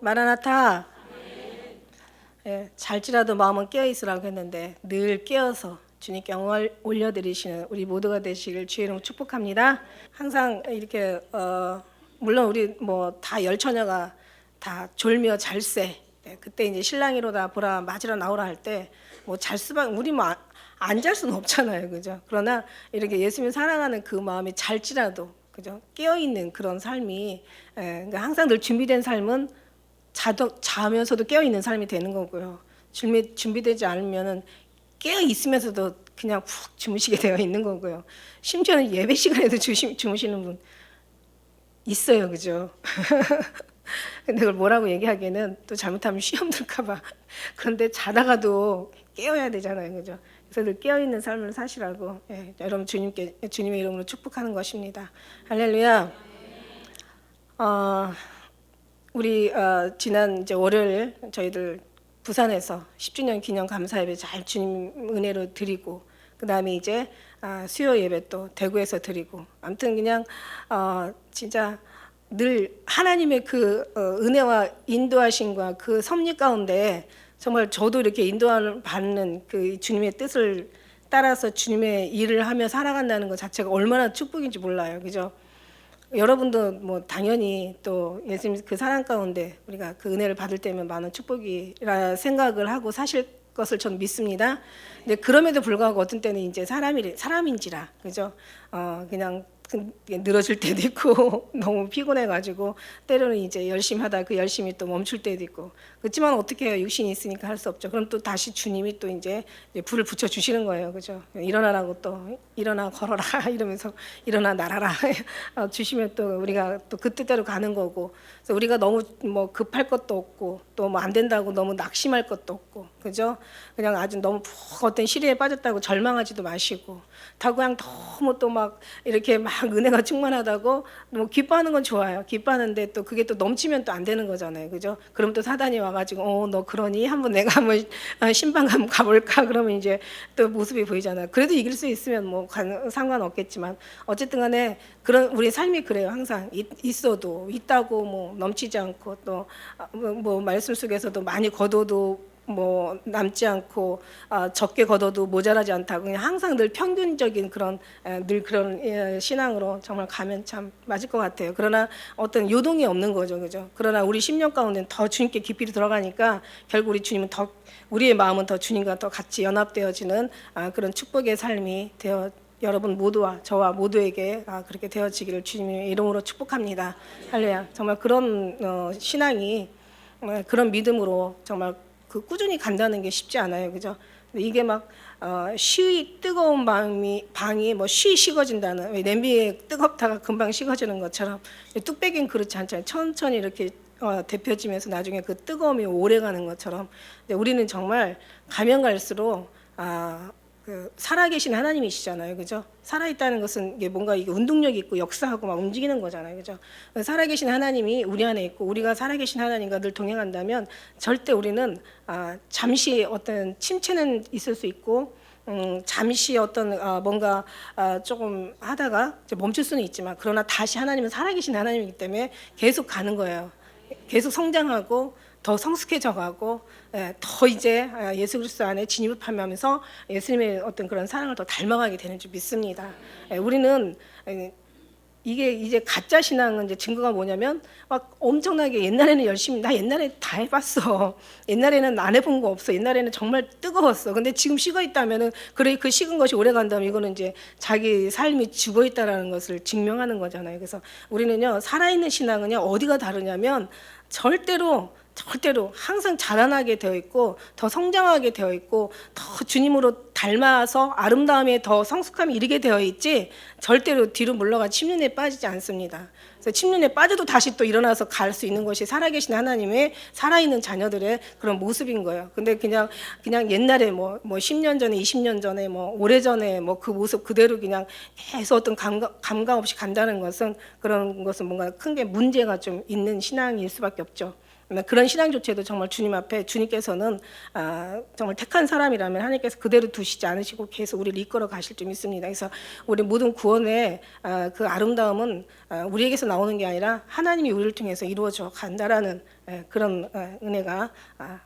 마라나타. 예, 잘지라도 마음은 깨어 있으라고 했는데 늘 깨어서 주님께 영광을 올려드리시는 우리 모두가 되시길 주의 이름으로 축복합니다. 항상 이렇게 물론 우리 뭐 다 열처녀가 다 졸며 잘세, 그때 이제 신랑이로다 보라 맞으러 나오라 할 때 뭐 잘 수밖에 우리 뭐 안 잘 수는 없잖아요, 그죠? 그러나 이렇게 예수님 사랑하는 그 마음이 잘지라도 그죠? 깨어 있는 그런 삶이 그러니까 항상 늘 준비된 삶은 자면서도 깨어 있는 삶이 되는 거고요. 준비되지 않으면은 깨어 있으면서도 그냥 푹 주무시게 되어 있는 거고요. 심지어는 예배 시간에도 주무시는 분 있어요, 그죠? 근데 그걸 뭐라고 얘기하기에는 또 잘못하면 시험 들까봐. 그런데 자다가도 깨어야 되잖아요, 그죠? 그래서 늘 깨어 있는 삶을 사시라고 여러분 주님의 이름으로 축복하는 것입니다. 할렐루야. 우리 지난 이제 월요일 저희들 부산에서 10주년 기념 감사 예배 잘 주님 은혜로 드리고, 그 다음에 이제 수요 예배 또 대구에서 드리고, 아무튼 그냥 진짜 늘 하나님의 그 은혜와 인도하심과 그 섭리 가운데 정말 저도 이렇게 인도함을 받는 그 주님의 뜻을 따라서 주님의 일을 하며 살아간다는 것 자체가 얼마나 축복인지 몰라요, 그죠? 여러분도 뭐 당연히 또 예수님 그 사랑 가운데 우리가 그 은혜를 받을 때면 많은 축복이라 생각을 하고 사실 것을 전 믿습니다. 근데 그럼에도 불구하고 어떤 때는 이제 사람인지라 그죠? 그냥 늘어질 때도 있고 너무 피곤해가지고 때로는 이제 열심히 하다 그 열심히 또 멈출 때도 있고, 그렇지만 어떻게 해요? 육신이 있으니까 할 수 없죠. 그럼 또 다시 주님이 또 이제 불을 붙여 주시는 거예요, 그죠? 일어나라고 또 일어나 걸어라 이러면서 일어나 날아라 주시면 또 우리가 또 그 뜻대로 가는 거고, 그래서 우리가 너무 뭐 급할 것도 없고 또 뭐 안 된다고 너무 낙심할 것도 없고, 그죠? 그냥 아주 너무 어떤 시리에 빠졌다고 절망하지도 마시고, 다 그냥 너무 또 막 이렇게 막 은혜가 충만하다고 뭐 기뻐하는 건 좋아요. 기뻐하는데 또 그게 또 넘치면 또 안 되는 거잖아요, 그죠? 그럼 또 사단이 와가지고 너 그러니 한번 내가 한번 신방 한번 가볼까? 그러면 이제 또 모습이 보이잖아요. 그래도 이길 수 있으면 뭐 상관없겠지만 어쨌든간에 그런 우리 삶이 그래요. 항상 있어도 있다고 뭐 넘치지 않고 또 뭐 말씀 속에서도 많이 거둬도 뭐 남지 않고 적게 걷어도 모자라지 않다. 그냥 항상 늘 평균적인 그런 늘 그런 신앙으로 정말 가면 참 맞을 것 같아요. 그러나 어떤 요동이 없는 거죠, 그죠? 그러나 우리 10년 가운데 더 주님께 깊이 들어가니까 결국 우리 주님은 더 우리의 마음은 더 주님과 더 같이 연합되어지는 그런 축복의 삶이 되어 여러분 모두와 저와 모두에게 그렇게 되어지기를 주님의 이름으로 축복합니다. 할렐루야. 정말 그런 신앙이 그런 믿음으로 정말 그 꾸준히 간다는 게 쉽지 않아요, 그죠? 이게 막 뜨거운 방이 뭐 식어진다는, 왜 냄비에 뜨겁다가 금방 식어지는 것처럼 뚝배기는 그렇지 않잖아요. 천천히 이렇게 데펴지면서 나중에 그 뜨거움이 오래 가는 것처럼, 근데 우리는 정말 가면 갈수록 그 살아계신 하나님이시잖아요, 그죠? 살아있다는 것은 이게 뭔가 이게 운동력이 있고 역사하고 막 움직이는 거잖아요, 그죠? 살아계신 하나님이 우리 안에 있고 우리가 살아계신 하나님과 늘 동행한다면 절대 우리는 잠시 어떤 침체는 있을 수 있고 잠시 어떤 뭔가 조금 하다가 이제 멈출 수는 있지만, 그러나 다시 하나님은 살아계신 하나님이기 때문에 계속 가는 거예요. 계속 성장하고 더 성숙해져가고 더 이제 예수 그리스도 안에 진입을 하면서 예수님의 어떤 그런 사랑을 더 닮아가게 되는 줄 믿습니다. 우리는 이게 이제 가짜 신앙은 이제 증거가 뭐냐면 막 엄청나게 옛날에는 열심히 나 옛날에 다 해봤어. 옛날에는 안 해본 거 없어. 옛날에는 정말 뜨거웠어. 근데 지금 식어 있다면은 그래 그 식은 것이 오래 간다면 이거는 이제 자기 삶이 죽어 있다라는 것을 증명하는 거잖아요. 그래서 우리는요 살아있는 신앙은요 어디가 다르냐면 절대로 항상 자라나게 되어 있고 더 성장하게 되어 있고 더 주님으로 닮아서 아름다움에 더 성숙함이 이르게 되어 있지, 절대로 뒤로 물러가 침륜에 빠지지 않습니다. 그래서 침륜에 빠져도 다시 또 일어나서 갈 수 있는 것이 살아계신 하나님의 살아있는 자녀들의 그런 모습인 거예요. 근데 그냥 옛날에 뭐 10년 전에 20년 전에 뭐 오래전에 뭐 그 모습 그대로 그냥 계속 어떤 감각 없이 간다는 것은, 그런 것은 뭔가 큰 게 문제가 좀 있는 신앙일 수밖에 없죠. 그런 신앙조차도 정말 주님 앞에 주님께서는 정말 택한 사람이라면 하나님께서 그대로 두시지 않으시고 계속 우리를 이끌어 가실 줄 믿습니다. 그래서 우리 모든 구원의 그 아름다움은 우리에게서 나오는 게 아니라 하나님이 우리를 통해서 이루어져 간다라는 그런 은혜가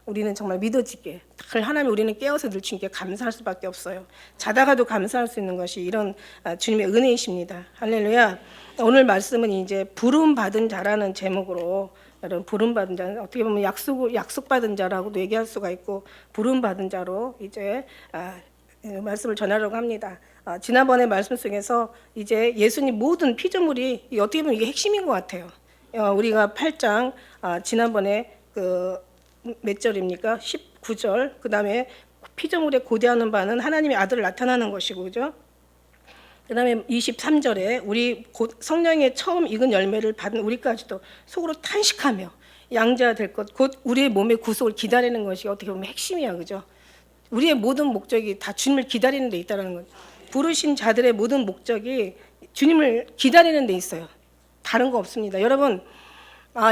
우리는 정말 믿어지게 하나님 우리는 깨어서 늘 주님께 감사할 수밖에 없어요. 자다가도 감사할 수 있는 것이 이런 주님의 은혜이십니다. 할렐루야. 오늘 말씀은 이제 부름 받은 자라는 제목으로 여러분 부름 받은 자 어떻게 보면 약속 받은 자라고도 얘기할 수가 있고 부름 받은 자로 이제 말씀을 전하려고 합니다. 지난번에 말씀 속에서 이제 예수님 모든 피조물이 어떻게 보면 이게 핵심인 것 같아요. 우리가 8장 지난번에 그 몇 절입니까? 19절 그다음에 피조물에 고대하는 바는 하나님의 아들 나타나는 것이고 그죠? 그다음에 23절에 우리 곧 성령의 처음 익은 열매를 받은 우리까지도 속으로 탄식하며 양자가 될 것 곧 우리의 몸의 구속을 기다리는 것이 어떻게 보면 핵심이야 그죠? 우리의 모든 목적이 다 주님을 기다리는 데 있다는 거죠. 부르신 자들의 모든 목적이 주님을 기다리는 데 있어요. 다른 거 없습니다. 여러분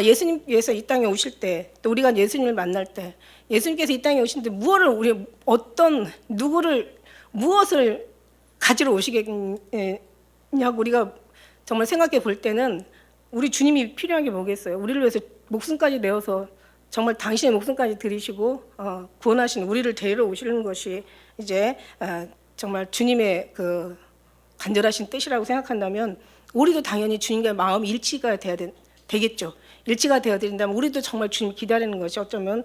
예수님께서 이 땅에 오실 때 또 우리가 예수님을 만날 때 예수님께서 이 땅에 오실 때 무엇을 가지러 오시겠냐고 우리가 정말 생각해 볼 때는 우리 주님이 필요한 게 뭐겠어요? 우리를 위해서 목숨까지 내어서 정말 당신의 목숨까지 들이시고 구원하신 우리를 데리러 오시는 것이 이제 정말 주님의 그 간절하신 뜻이라고 생각한다면 우리도 당연히 주님과 마음이 일치가 되겠죠. 일치가 되어야 된다면 우리도 정말 주님 기다리는 것이 어쩌면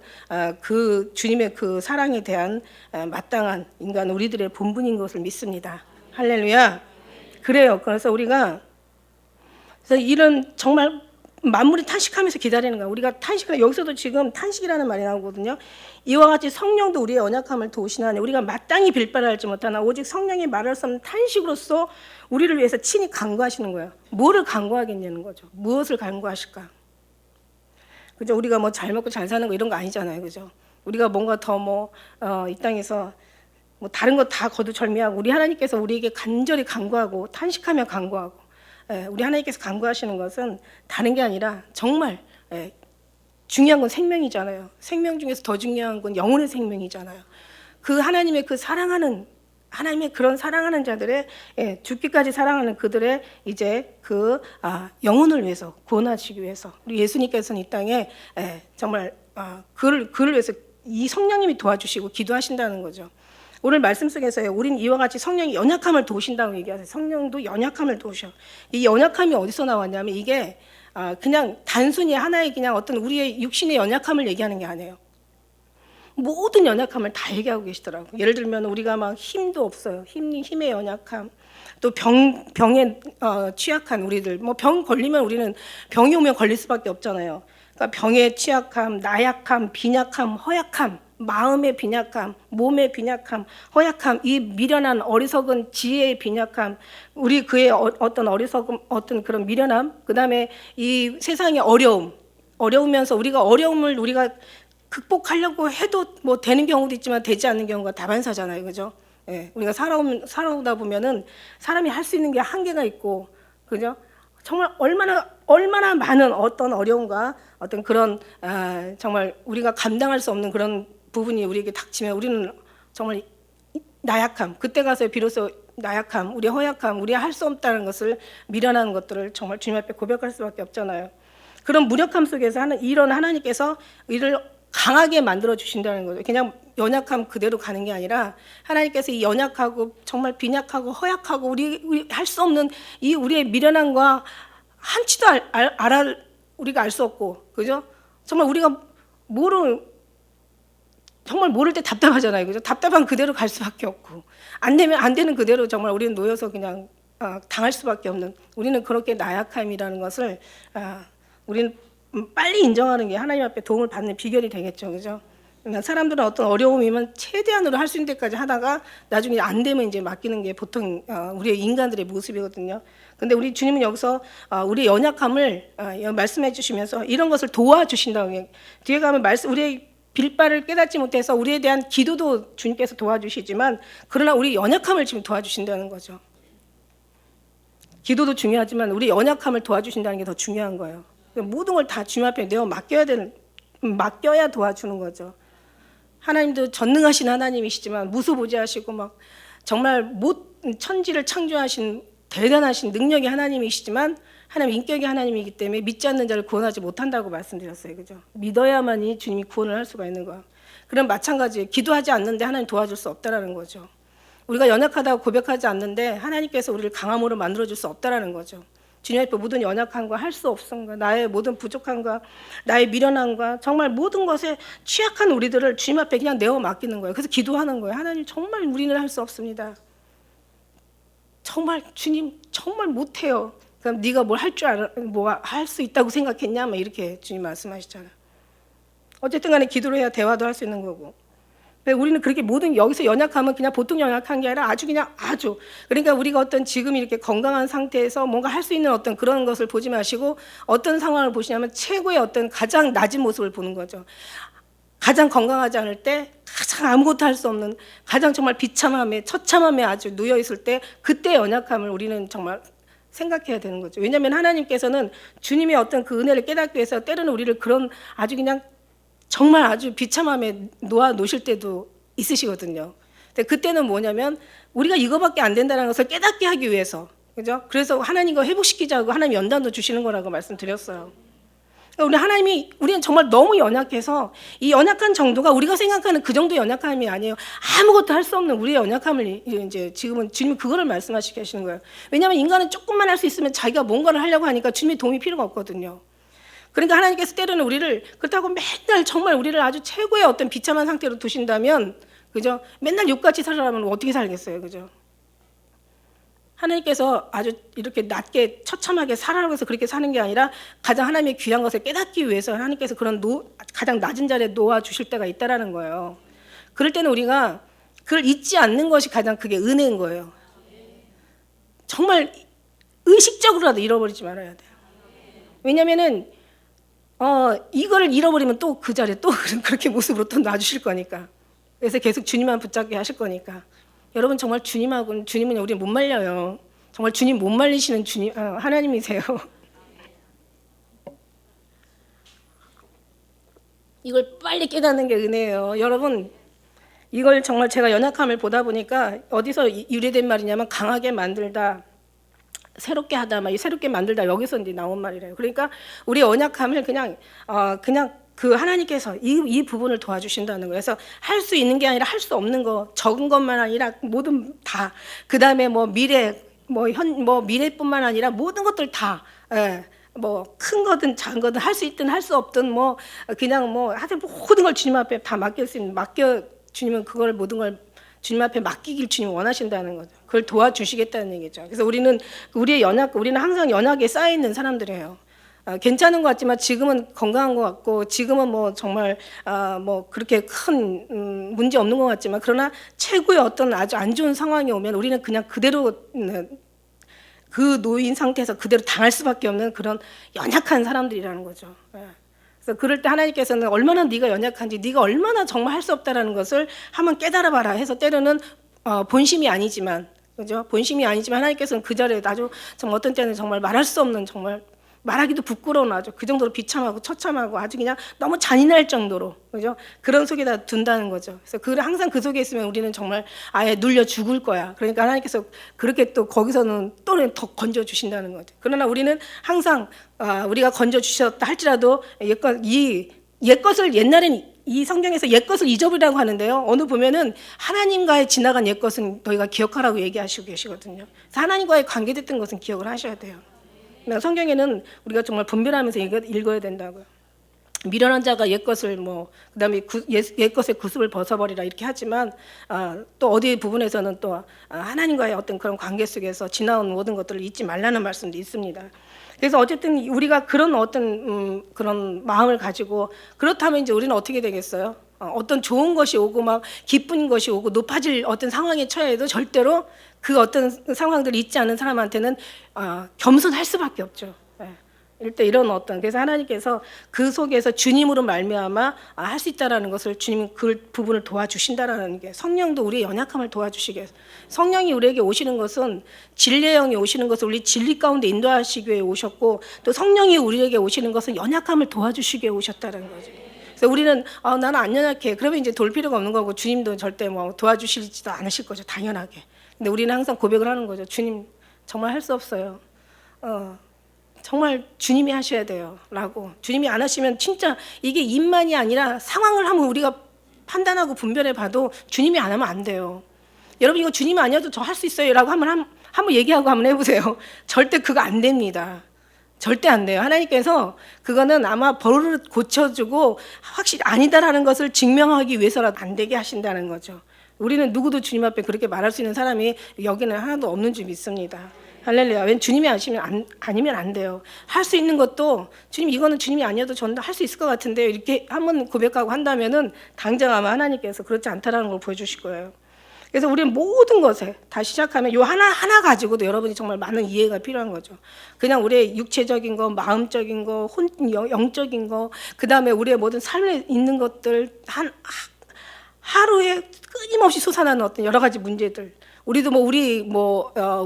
그 주님의 그 사랑에 대한 마땅한 인간 우리들의 본분인 것을 믿습니다. 할렐루야. 그래요. 그래서 우리가 이런 정말 만물이 탄식하면서 기다리는 거야. 우리가 탄식을 여기서도 지금 탄식이라는 말이 나오거든요. 이와 같이 성령도 우리의 연약함을 도우시나니 우리가 마땅히 빌바랄지 못하나 오직 성령이 말할 수 없는 탄식으로서 우리를 위해서 친히 간구하시는 거예요. 뭐를 간구하겠냐는 거죠. 무엇을 간구하실까? 그죠? 우리가 뭐 잘 먹고 잘 사는 거 이런 거 아니잖아요. 그죠? 우리가 뭔가 더 이 땅에서 뭐 다른 거 다 거두절미하고 우리 하나님께서 우리에게 간절히 간구하고 탄식하며 간구하고 우리 하나님께서 간구하시는 것은 다른 게 아니라 정말 중요한 건 생명이잖아요. 생명 중에서 더 중요한 건 영혼의 생명이잖아요. 그 하나님의 그 하나님의 그런 사랑하는 자들의 죽기까지 사랑하는 그들의 이제 그 영혼을 위해서 구원하시기 위해서 우리 예수님께서는 이 땅에 정말 그를 위해서 이 성령님이 도와주시고 기도하신다는 거죠. 오늘 말씀 속에서요, 우린 이와 같이 성령이 연약함을 도우신다고 얘기하세요. 성령도 연약함을 도우셔. 이 연약함이 어디서 나왔냐면 이게 그냥 단순히 하나의 그냥 어떤 우리의 육신의 연약함을 얘기하는 게 아니에요. 모든 연약함을 다 얘기하고 계시더라고요. 예를 들면 우리가 막 힘도 없어요. 힘의 연약함, 또 병에 취약한 우리들. 뭐 병 걸리면 우리는 병이 오면 걸릴 수밖에 없잖아요. 그러니까 병에 취약함, 나약함, 빈약함, 허약함, 마음의 빈약함, 몸의 빈약함, 허약함, 이 미련한 어리석은 지혜의 빈약함, 우리 그의 어떤 어리석음, 어떤 그런 미련함, 그 다음에 이 세상의 어려우면서 우리가 어려움을 우리가 극복하려고 해도 뭐 되는 경우도 있지만 되지 않는 경우가 다반사잖아요, 그죠? 우리가 살아오다 보면은 사람이 할 수 있는 게 한계가 있고, 그죠? 정말 얼마나 많은 어떤 어려움과 어떤 그런 정말 우리가 감당할 수 없는 그런 부분이 우리에게 닥치면 우리는 정말 나약함, 그때 가서 비로소 나약함, 우리의 허약함, 우리가 할 수 없다는 것을 미련한 것들을 정말 주님 앞에 고백할 수밖에 없잖아요. 그런 무력함 속에서 이런 하나님께서 이를 강하게 만들어 주신다는 거죠. 그냥 연약함 그대로 가는 게 아니라 하나님께서 이 연약하고 정말 빈약하고 허약하고 우리 할 수 없는 이 우리의 미련함과 한치도 우리가 알 수 없고, 그죠? 정말 우리가 정말 모를 때 답답하잖아요, 그죠? 답답한 그대로 갈 수밖에 없고, 안 되는 그대로 정말 우리는 놓여서 그냥 당할 수밖에 없는, 우리는 그렇게 나약함이라는 것을 우리는 빨리 인정하는 게 하나님 앞에 도움을 받는 비결이 되겠죠, 그죠? 사람들은 어떤 어려움이면 최대한으로 할 수 있는 데까지 하다가 나중에 안 되면 이제 맡기는 게 보통 우리의 인간들의 모습이거든요. 근데 우리 주님은 여기서 우리의 연약함을 말씀해 주시면서 이런 것을 도와주신다고. 뒤에 가면 우리의 빌바를 깨닫지 못해서 우리에 대한 기도도 주님께서 도와주시지만, 그러나 우리 연약함을 지금 도와주신다는 거죠. 기도도 중요하지만 우리 연약함을 도와주신다는 게 더 중요한 거예요. 모든 걸 다 주님 앞에 내어 맡겨야 되는 맡겨야 도와주는 거죠. 하나님도 전능하신 하나님이시지만 무소부지하시고 막 정말 천지를 창조하신 대단하신 능력의 하나님이시지만 하나님 인격의 하나님이기 때문에 믿지 않는 자를 구원하지 못한다고 말씀드렸어요. 그죠? 믿어야만이 주님이 구원을 할 수가 있는 거야. 그럼 마찬가지예요. 기도하지 않는데 하나님 도와줄 수 없다라는 거죠. 우리가 연약하다고 고백하지 않는데 하나님께서 우리를 강함으로 만들어줄 수 없다라는 거죠. 주님 앞에 모든 연약함과 할 수 없음과 나의 모든 부족함과 나의 미련함과 정말 모든 것에 취약한 우리들을 주님 앞에 그냥 내어 맡기는 거예요. 그래서 기도하는 거예요. 하나님 정말 우리는 할 수 없습니다. 정말 주님 정말 못해요. 그럼 네가 뭘 할 줄 알아, 뭐 할 수 있다고 생각했냐? 막 이렇게 주님 말씀하시잖아요. 어쨌든 간에 기도를 해야 대화도 할 수 있는 거고. 우리는 그렇게 모든 여기서 연약함은 그냥 보통 연약한 게 아니라 아주 그러니까 우리가 어떤 지금 이렇게 건강한 상태에서 뭔가 할 수 있는 어떤 그런 것을 보지 마시고 어떤 상황을 보시냐면 최고의 어떤 가장 낮은 모습을 보는 거죠. 가장 건강하지 않을 때 가장 아무것도 할 수 없는 가장 정말 비참함에 처참함에 아주 누워 있을 때 그때 연약함을 우리는 정말 생각해야 되는 거죠. 왜냐하면 하나님께서는 주님의 어떤 그 은혜를 깨닫기 위해서 때로는 우리를 그런 아주 그냥 정말 아주 비참함에 놓아 놓으실 때도 있으시거든요. 근데 그때는 뭐냐면 우리가 이거밖에 안 된다는 것을 깨닫게 하기 위해서, 그죠? 그래서 하나님과 회복시키자고 하나님 연단도 주시는 거라고 말씀드렸어요. 우리는 정말 너무 연약해서 이 연약한 정도가 우리가 생각하는 그 정도 연약함이 아니에요. 아무것도 할 수 없는 우리의 연약함을 이제 지금은 주님이 그거를 말씀하시게 하시는 거예요. 왜냐하면 인간은 조금만 할 수 있으면 자기가 뭔가를 하려고 하니까 주님의 도움이 필요가 없거든요. 그러니까 하나님께서 때로는 우리를 그렇다고 맨날 정말 우리를 아주 최고의 어떤 비참한 상태로 두신다면, 그죠? 맨날 욕같이 살아가면 어떻게 살겠어요, 그죠? 하나님께서 아주 이렇게 낮게 처참하게 살아라고 해서 그렇게 사는 게 아니라 가장 하나님의 귀한 것을 깨닫기 위해서 하나님께서 그런 가장 낮은 자리에 놓아 주실 때가 있다라는 거예요. 그럴 때는 우리가 그걸 잊지 않는 것이 가장 그게 은혜인 거예요. 정말 의식적으로라도 잃어버리지 말아야 돼요. 왜냐면은 이거를 잃어버리면 또 그 자리에 또 그렇게 모습으로 또 놔주실 거니까. 그래서 계속 주님만 붙잡게 하실 거니까. 여러분 정말 주님은 우리를 못 말려요. 정말 주님 못 말리시는 주님 하나님이세요. 이걸 빨리 깨닫는 게 은혜예요. 여러분 이걸 정말 제가 연약함을 보다 보니까 어디서 유래된 말이냐면 강하게 만들다, 새롭게 하다, 막 새롭게 만들다 여기서 이제 나온 말이래요. 그러니까 우리 연약함을 그냥 그 하나님께서 이 부분을 도와주신다는 거예요. 그래서 할 수 있는 게 아니라 할 수 없는 거, 적은 것만 아니라 모든 다. 그 다음에 뭐 미래, 미래뿐만 아니라 모든 것들 다. 뭐 큰 거든 작은 거든 할 수 있든 할 수 없든 뭐 그냥 뭐 하여튼 모든 걸 주님 앞에 다 주님은 그걸 모든 걸 주님 앞에 맡기길 주님 원하신다는 거죠. 그걸 도와주시겠다는 얘기죠. 그래서 우리는 항상 연약에 쌓여 있는 사람들이에요. 괜찮은 것 같지만 지금은 건강한 것 같고 지금은 뭐 정말 뭐 그렇게 큰 문제 없는 것 같지만 그러나 최고의 어떤 아주 안 좋은 상황이 오면 우리는 그냥 그대로 그 노인 상태에서 그대로 당할 수밖에 없는 그런 연약한 사람들이라는 거죠. 그래서 그럴 때 하나님께서는 얼마나 네가 연약한지, 네가 얼마나 정말 할 수 없다라는 것을 한번 깨달아봐라 해서 때로는 본심이 아니지만, 그죠? 본심이 아니지만 하나님께서는 그 자리에 아주 정말 어떤 때는 정말 말할 수 없는 정말 말하기도 부끄러운 아주 그 정도로 비참하고 처참하고 아주 그냥 너무 잔인할 정도로, 그죠? 그런 속에다 둔다는 거죠. 그래서 항상 그 속에 있으면 우리는 정말 아예 눌려 죽을 거야. 그러니까 하나님께서 그렇게 또 거기서는 또 더 건져 주신다는 거죠. 그러나 우리는 항상 우리가 건져 주셨다 할지라도 옛것을 옛날엔 이 성경에서 옛것을 잊어버리라고 하는데요. 어느 보면은 하나님과의 지나간 옛것은 너희가 기억하라고 얘기하시고 계시거든요. 그래서 하나님과의 관계됐던 것은 기억을 하셔야 돼요. 성경에는 우리가 정말 분별하면서 읽어야 된다고요. 미련한 자가 옛것을 그다음에 옛것의 구습을 벗어버리라 이렇게 하지만 또 어디 부분에서는 또 하나님과의 어떤 그런 관계 속에서 지나온 모든 것들을 잊지 말라는 말씀도 있습니다. 그래서 어쨌든 우리가 그런 어떤 그런 마음을 가지고 그렇다면 이제 우리는 어떻게 되겠어요? 어떤 좋은 것이 오고 막 기쁜 것이 오고 높아질 어떤 상황에 처해도 절대로 그 어떤 상황들을 잊지 않는 사람한테는 겸손할 수밖에 없죠. 이런 어떤 그래서 하나님께서 그 속에서 주님으로 말미암아 할 수 있다라는 것을 주님이 그 부분을 도와주신다라는 게 성령도 우리의 연약함을 도와주시게 성령이 우리에게 오시는 것은 진리의 영이 오시는 것은 우리 진리 가운데 인도하시기 위해 오셨고 또 성령이 우리에게 오시는 것은 연약함을 도와주시기 위해 오셨다는 거죠. 그래서 우리는 나는 안 연약해. 그러면 이제 돌 필요가 없는 거고 주님도 절대 뭐 도와주시지도 않으실 거죠. 당연하게. 근데 우리는 항상 고백을 하는 거죠. 주님 정말 할 수 없어요. 정말 주님이 하셔야 돼요. 라고. 주님이 안 하시면 진짜 이게 입만이 아니라 상황을 한번 우리가 판단하고 분별해 봐도 주님이 안 하면 안 돼요. 여러분 이거 주님이 아니어도 저 할 수 있어요. 라고 한번 얘기하고 한번 해보세요. 절대 그거 안 됩니다. 절대 안 돼요. 하나님께서 그거는 아마 버릇 고쳐주고 확실히 아니다라는 것을 증명하기 위해서라도 안 되게 하신다는 거죠. 우리는 누구도 주님 앞에 그렇게 말할 수 있는 사람이 여기는 하나도 없는 줄 믿습니다. 할렐루야. 왜 주님이 아니면 안 돼요. 할 수 있는 것도 주님 이거는 주님이 아니어도 저는 할 수 있을 것 같은데 이렇게 한번 고백하고 한다면은 당장 아마 하나님께서 그렇지 않다라는 걸 보여주실 거예요. 그래서 우리는 모든 것에 다시 시작하면 요 하나 가지고도 여러분이 정말 많은 이해가 필요한 거죠. 그냥 우리의 육체적인 거, 마음적인 거, 영적인 거, 그 다음에 우리의 모든 삶에 있는 것들 하루에 끊임없이 솟아나는 어떤 여러 가지 문제들. 우리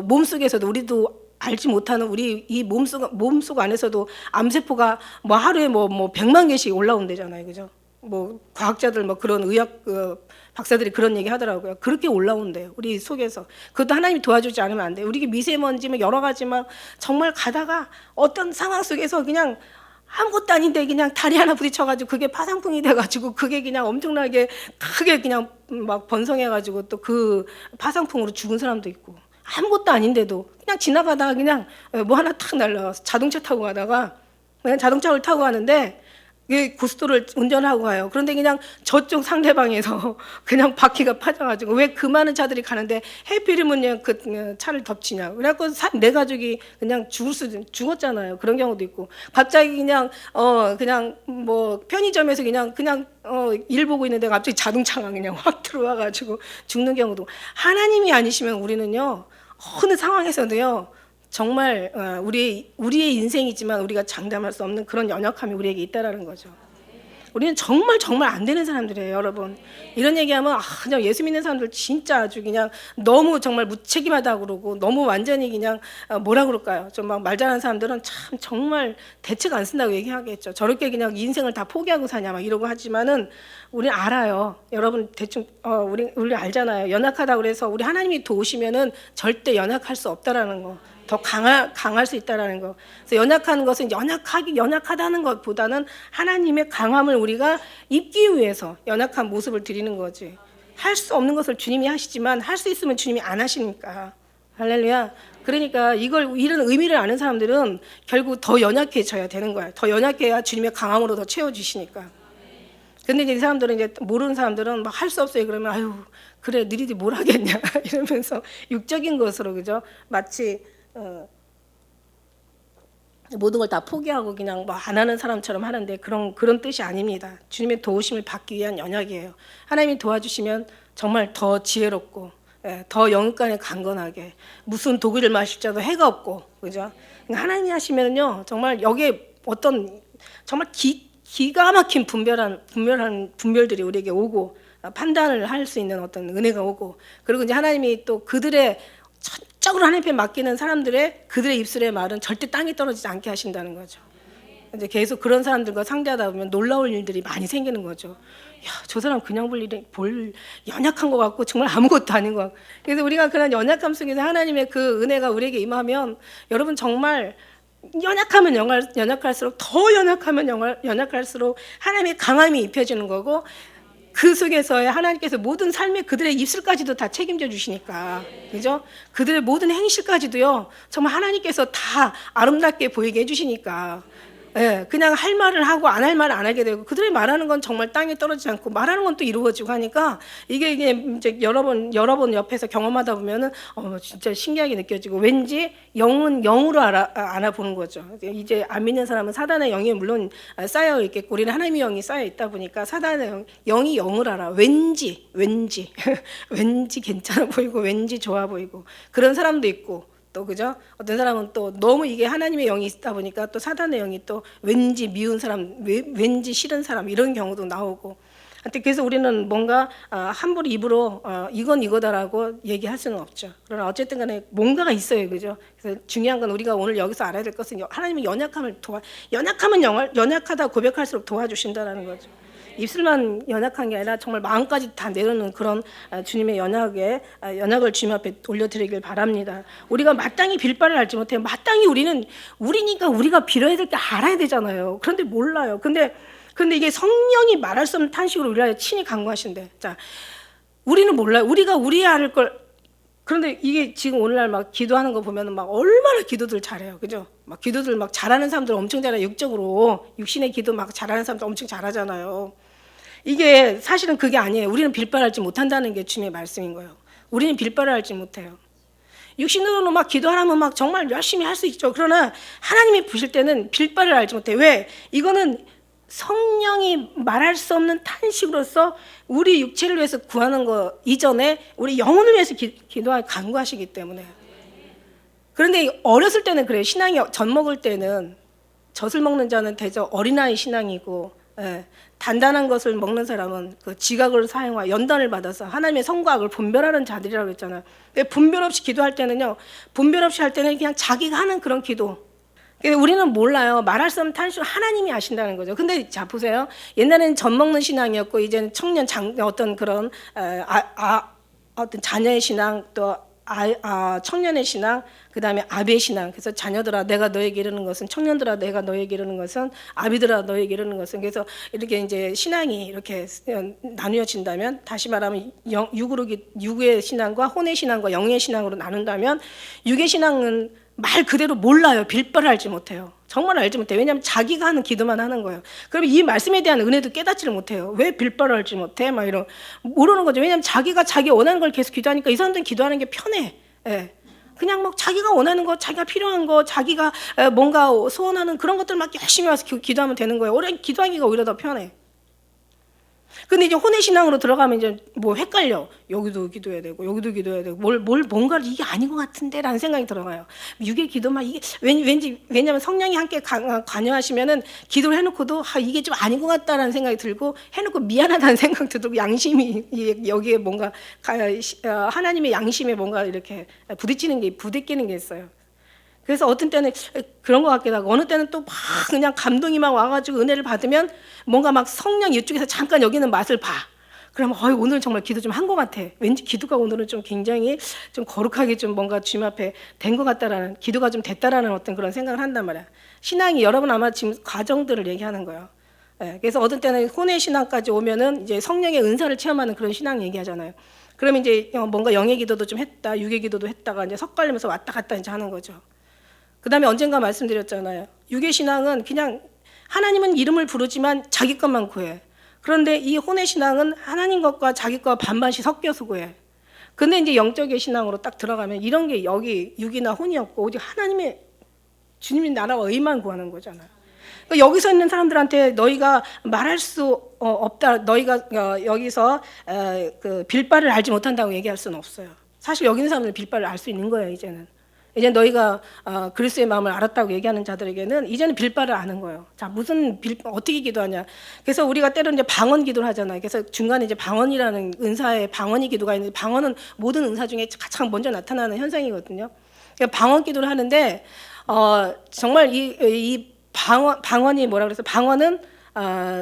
몸속에서도 우리도 알지 못하는 우리 이 몸속 안에서도 암세포가 뭐 하루에 뭐 100만 개씩 올라온대잖아요. 그죠? 뭐 과학자들 뭐 그런 의학 박사들이 그런 얘기 하더라고요. 그렇게 올라온대요. 우리 속에서. 그것도 하나님이 도와주지 않으면 안 돼요. 우리 미세먼지 뭐 여러 가지 막 정말 가다가 어떤 상황 속에서 그냥 아무것도 아닌데 그냥 다리 하나 부딪혀가지고 그게 파상풍이 돼가지고 그게 그냥 엄청나게 크게 그냥 막 번성해가지고 또 그 파상풍으로 죽은 사람도 있고 아무것도 아닌데도 그냥 지나가다가 그냥 뭐 하나 탁 날라와서 자동차 타고 가다가 그냥 자동차를 타고 가는데 고속도로를 운전하고 가요. 그런데 그냥 저쪽 상대방에서 그냥 바퀴가 파져가지고 왜 그 많은 차들이 가는데 해필이면 그 차를 덮치냐. 그래갖고 내 가족이 그냥 죽었잖아요. 그런 경우도 있고 갑자기 그냥 뭐 편의점에서 그냥 일 보고 있는데 갑자기 자동차가 그냥 확 들어와가지고 죽는 경우도. 하나님이 아니시면 우리는요 어느 상황에서도요. 정말 우리의 인생이지만 우리가 장담할 수 없는 그런 연약함이 우리에게 있다라는 거죠. 우리는 정말 안 되는 사람들이에요, 여러분. 이런 얘기하면 그냥 예수 믿는 사람들 진짜 아주 그냥 너무 정말 무책임하다고 그러고 너무 완전히 그냥 뭐라 그럴까요? 좀 막 말 잘하는 사람들은 참 정말 대책 안 쓴다고 얘기하겠죠. 저렇게 그냥 인생을 다 포기하고 사냐 막 이러고 하지만은 우리는 알아요. 여러분 대충 우리 알잖아요. 연약하다고 그래서 우리 하나님이 도우시면은 절대 연약할 수 없다라는 거. 더 강할 수 있다라는 거. 그래서 연약한 것은 연약하다는 것보다는 하나님의 강함을 우리가 입기 위해서 연약한 모습을 드리는 거지. 할 수 없는 것을 주님이 하시지만 할 수 있으면 주님이 안 하시니까. 할렐루야. 그러니까 이런 의미를 아는 사람들은 결국 더 연약해져야 되는 거야. 더 연약해야 주님의 강함으로 더 채워주시니까. 근데 이제 이 사람들은 이제 모르는 사람들은 막 할 수 없어요. 그러면 아유 그래 너희들이 뭘 하겠냐 이러면서 육적인 것으로 그죠? 마치 모든 걸 다 포기하고 그냥 뭐 안 하는 사람처럼 하는데 그런 뜻이 아닙니다. 주님의 도우심을 받기 위한 연약이에요. 하나님이 도와주시면 정말 더 지혜롭고 더 영육간에 강건하게 무슨 독을 마실 자도 해가 없고 그죠? 하나님이 하시면요 정말 여기에 어떤 정말 기가 막힌 분별들이 우리에게 오고 판단을 할 수 있는 어떤 은혜가 오고 그리고 이제 하나님이 또 그들의 전적으로 하나님 앞에 맡기는 그들의 입술의 말은 절대 땅에 떨어지지 않게 하신다는 거죠. 이제 계속 그런 사람들과 상대하다 보면 놀라울 일들이 많이 생기는 거죠. 야, 저 사람 그냥 볼 연약한 것 같고 정말 아무것도 아닌 것 같고. 그래서 우리가 그런 연약함 속에서 하나님의 그 은혜가 우리에게 임하면 여러분 정말 연약하면 연약할수록 더 연약할수록 하나님의 강함이 입혀지는 거고 그 속에서의 하나님께서 모든 삶의 그들의 입술까지도 다 책임져 주시니까 그죠? 그들의 모든 행실까지도요 정말 하나님께서 다 아름답게 보이게 해주시니까 그냥 할 말을 하고 안 할 말을 안 하게 되고 그들이 말하는 건 정말 땅에 떨어지지 않고 말하는 건 또 이루어지고 하니까 이게 이제 여러 번 옆에서 경험하다 보면은 진짜 신기하게 느껴지고 왠지 영은 영으로 알아보는 거죠. 이제 안 믿는 사람은 사단의 영이 물론 쌓여 있겠고 우리는 하나님의 영이 쌓여 있다 보니까 사단의 영이 영을 알아. 왠지 왠지 괜찮아 보이고 왠지 좋아 보이고 그런 사람도 있고. 또 그죠? 어떤 사람은 또 너무 이게 하나님의 영이 있다 보니까 또 사단의 영이 또 왠지 미운 사람, 왠지 싫은 사람 이런 경우도 나오고. 그래서 우리는 뭔가 함부로 입으로 이건 이거다라고 얘기할 수는 없죠. 그러나 어쨌든 간에 뭔가가 있어요. 그죠? 그래서 중요한 건 우리가 오늘 여기서 알아야 될 것은 하나님의 연약하면 연약하다 고백할수록 도와주신다라는 거죠. 입술만 연약한 게 아니라 정말 마음까지 다 내려놓는 그런 주님의 연약을 주님 앞에 올려드리길 바랍니다. 우리가 마땅히 빌 바를 알지 못해요. 마땅히 우리니까 우리가 빌어야 될 게 알아야 되잖아요. 그런데 몰라요. 근데 이게 성령이 말할 수 없는 탄식으로 우리를 친히 간구하신대. 자, 우리는 몰라요. 우리가 우리 알을 걸. 그런데 이게 지금 오늘날 막 기도하는 거 보면은 막 얼마나 기도들 잘해요. 그죠? 막 기도들 막 잘하는 사람들 엄청 잘해요. 육신의 기도 막 잘하는 사람들 엄청 잘하잖아요. 이게 사실은 그게 아니에요. 우리는 빌 바를 알지 못한다는 게 주님의 말씀인 거예요. 우리는 빌 바를 알지 못해요. 육신으로는 막 기도하면 막 정말 열심히 할 수 있죠. 그러나 하나님이 보실 때는 빌 바를 알지 못해요. 왜? 이거는 성령이 말할 수 없는 탄식으로서 우리 육체를 위해서 구하는 거 이전에 우리 영혼을 위해서 기도하고 간구하시기 때문에. 그런데 어렸을 때는 그래요. 신앙이 젖 먹을 때는 젖을 먹는 자는 대저 어린아이 신앙이고, 단단한 것을 먹는 사람은 그 지각을 사용하여 연단을 받아서 하나님의 선과 악을 분별하는 자들이라고 했잖아요. 근데 분별 없이 기도할 때는요, 분별 없이 할 때는 그냥 자기가 하는 그런 기도. 우리는 몰라요. 말할 수 없는 탄식을 하나님이 아신다는 거죠. 근데 자 보세요. 옛날에는 젖 먹는 신앙이었고 이제는 청년 어떤 그런 어떤 자녀의 신앙 또 청년의 신앙, 그 다음에 아비의 신앙. 그래서 자녀들아 내가 너에게 이르는 것은, 청년들아 내가 너에게 이르는 것은, 아비들아 너에게 이르는 것은. 그래서 이렇게 이제 신앙이 이렇게 나누어진다면, 다시 말하면 육의 신앙과 혼의 신앙과 영의 신앙으로 나눈다면, 육의 신앙은 말 그대로 몰라요. 빌바를 알지 못해요. 정말 알지 못해요. 왜냐하면 자기가 하는 기도만 하는 거예요. 그러면 이 말씀에 대한 은혜도 깨닫지를 못해요. 왜 빌바를 알지 못해? 막 이런 모르는 거죠. 왜냐하면 자기가 자기 원하는 걸 계속 기도하니까 이 사람들은 기도하는 게 편해. 그냥 막 자기가 원하는 거, 자기가 필요한 거, 자기가 뭔가 소원하는 그런 것들 막 열심히 와서 기도하면 되는 거예요. 오래 기도하기가 오히려 더 편해. 근데 이제 혼의 신앙으로 들어가면 이제 뭐 헷갈려. 여기도 기도해야 되고 여기도 기도해야 되고 뭔가를 이게 아닌 것 같은데라는 생각이 들어가요. 육의 기도만 이게 왜냐면 성령이 함께 관여하시면은 기도를 해놓고도 이게 좀 아닌 것 같다라는 생각이 들고 해놓고 미안하다는 생각도 들고 양심이 여기에 뭔가 하나님의 양심에 뭔가 이렇게 부딪히는 게 있어요. 그래서 어떤 때는 그런 것 같기도 하고 어느 때는 또 막 그냥 감동이 막 와가지고 은혜를 받으면 뭔가 막 성령 이쪽에서 잠깐 여기는 맛을 봐. 그러면 오늘은 정말 기도 좀 한 것 같아. 왠지 기도가 오늘은 좀 굉장히 좀 거룩하게 좀 뭔가 주님 앞에 된 것 같다라는, 기도가 좀 됐다라는 어떤 그런 생각을 한단 말이야. 신앙이 여러분 아마 지금 과정들을 얘기하는 거예요. 그래서 어떤 때는 혼의 신앙까지 오면은 이제 성령의 은사를 체험하는 그런 신앙 얘기하잖아요. 그러면 이제 뭔가 영의 기도도 좀 했다, 육의 기도도 했다가 이제 섞갈리면서 왔다 갔다 이제 하는 거죠. 그 다음에 언젠가 말씀드렸잖아요. 육의 신앙은 그냥 하나님은 이름을 부르지만 자기 것만 구해. 그런데 이 혼의 신앙은 하나님 것과 자기 것과 반반씩 섞여서 구해. 근데 이제 영적의 신앙으로 딱 들어가면 이런 게 여기 육이나 혼이 없고 오직 하나님의 주님의 나라와 의만 구하는 거잖아요. 그러니까 여기서 있는 사람들한테 너희가 말할 수 없다. 너희가 여기서 그 빌바를 알지 못한다고 얘기할 수는 없어요. 사실 여기 있는 사람들은 빌바를 알 수 있는 거예요. 이제 너희가 그리스도의 마음을 알았다고 얘기하는 자들에게는 이제는 빌바를 아는 거예요. 자, 어떻게 기도하냐? 그래서 우리가 때로는 이제 방언 기도를 하잖아요. 그래서 중간에 이제 방언이라는 은사의 방언이 기도가 있는데, 방언은 모든 은사 중에 가장 먼저 나타나는 현상이거든요. 그러니까 방언 기도를 하는데 정말 이 방언이 뭐라 그래서 방언은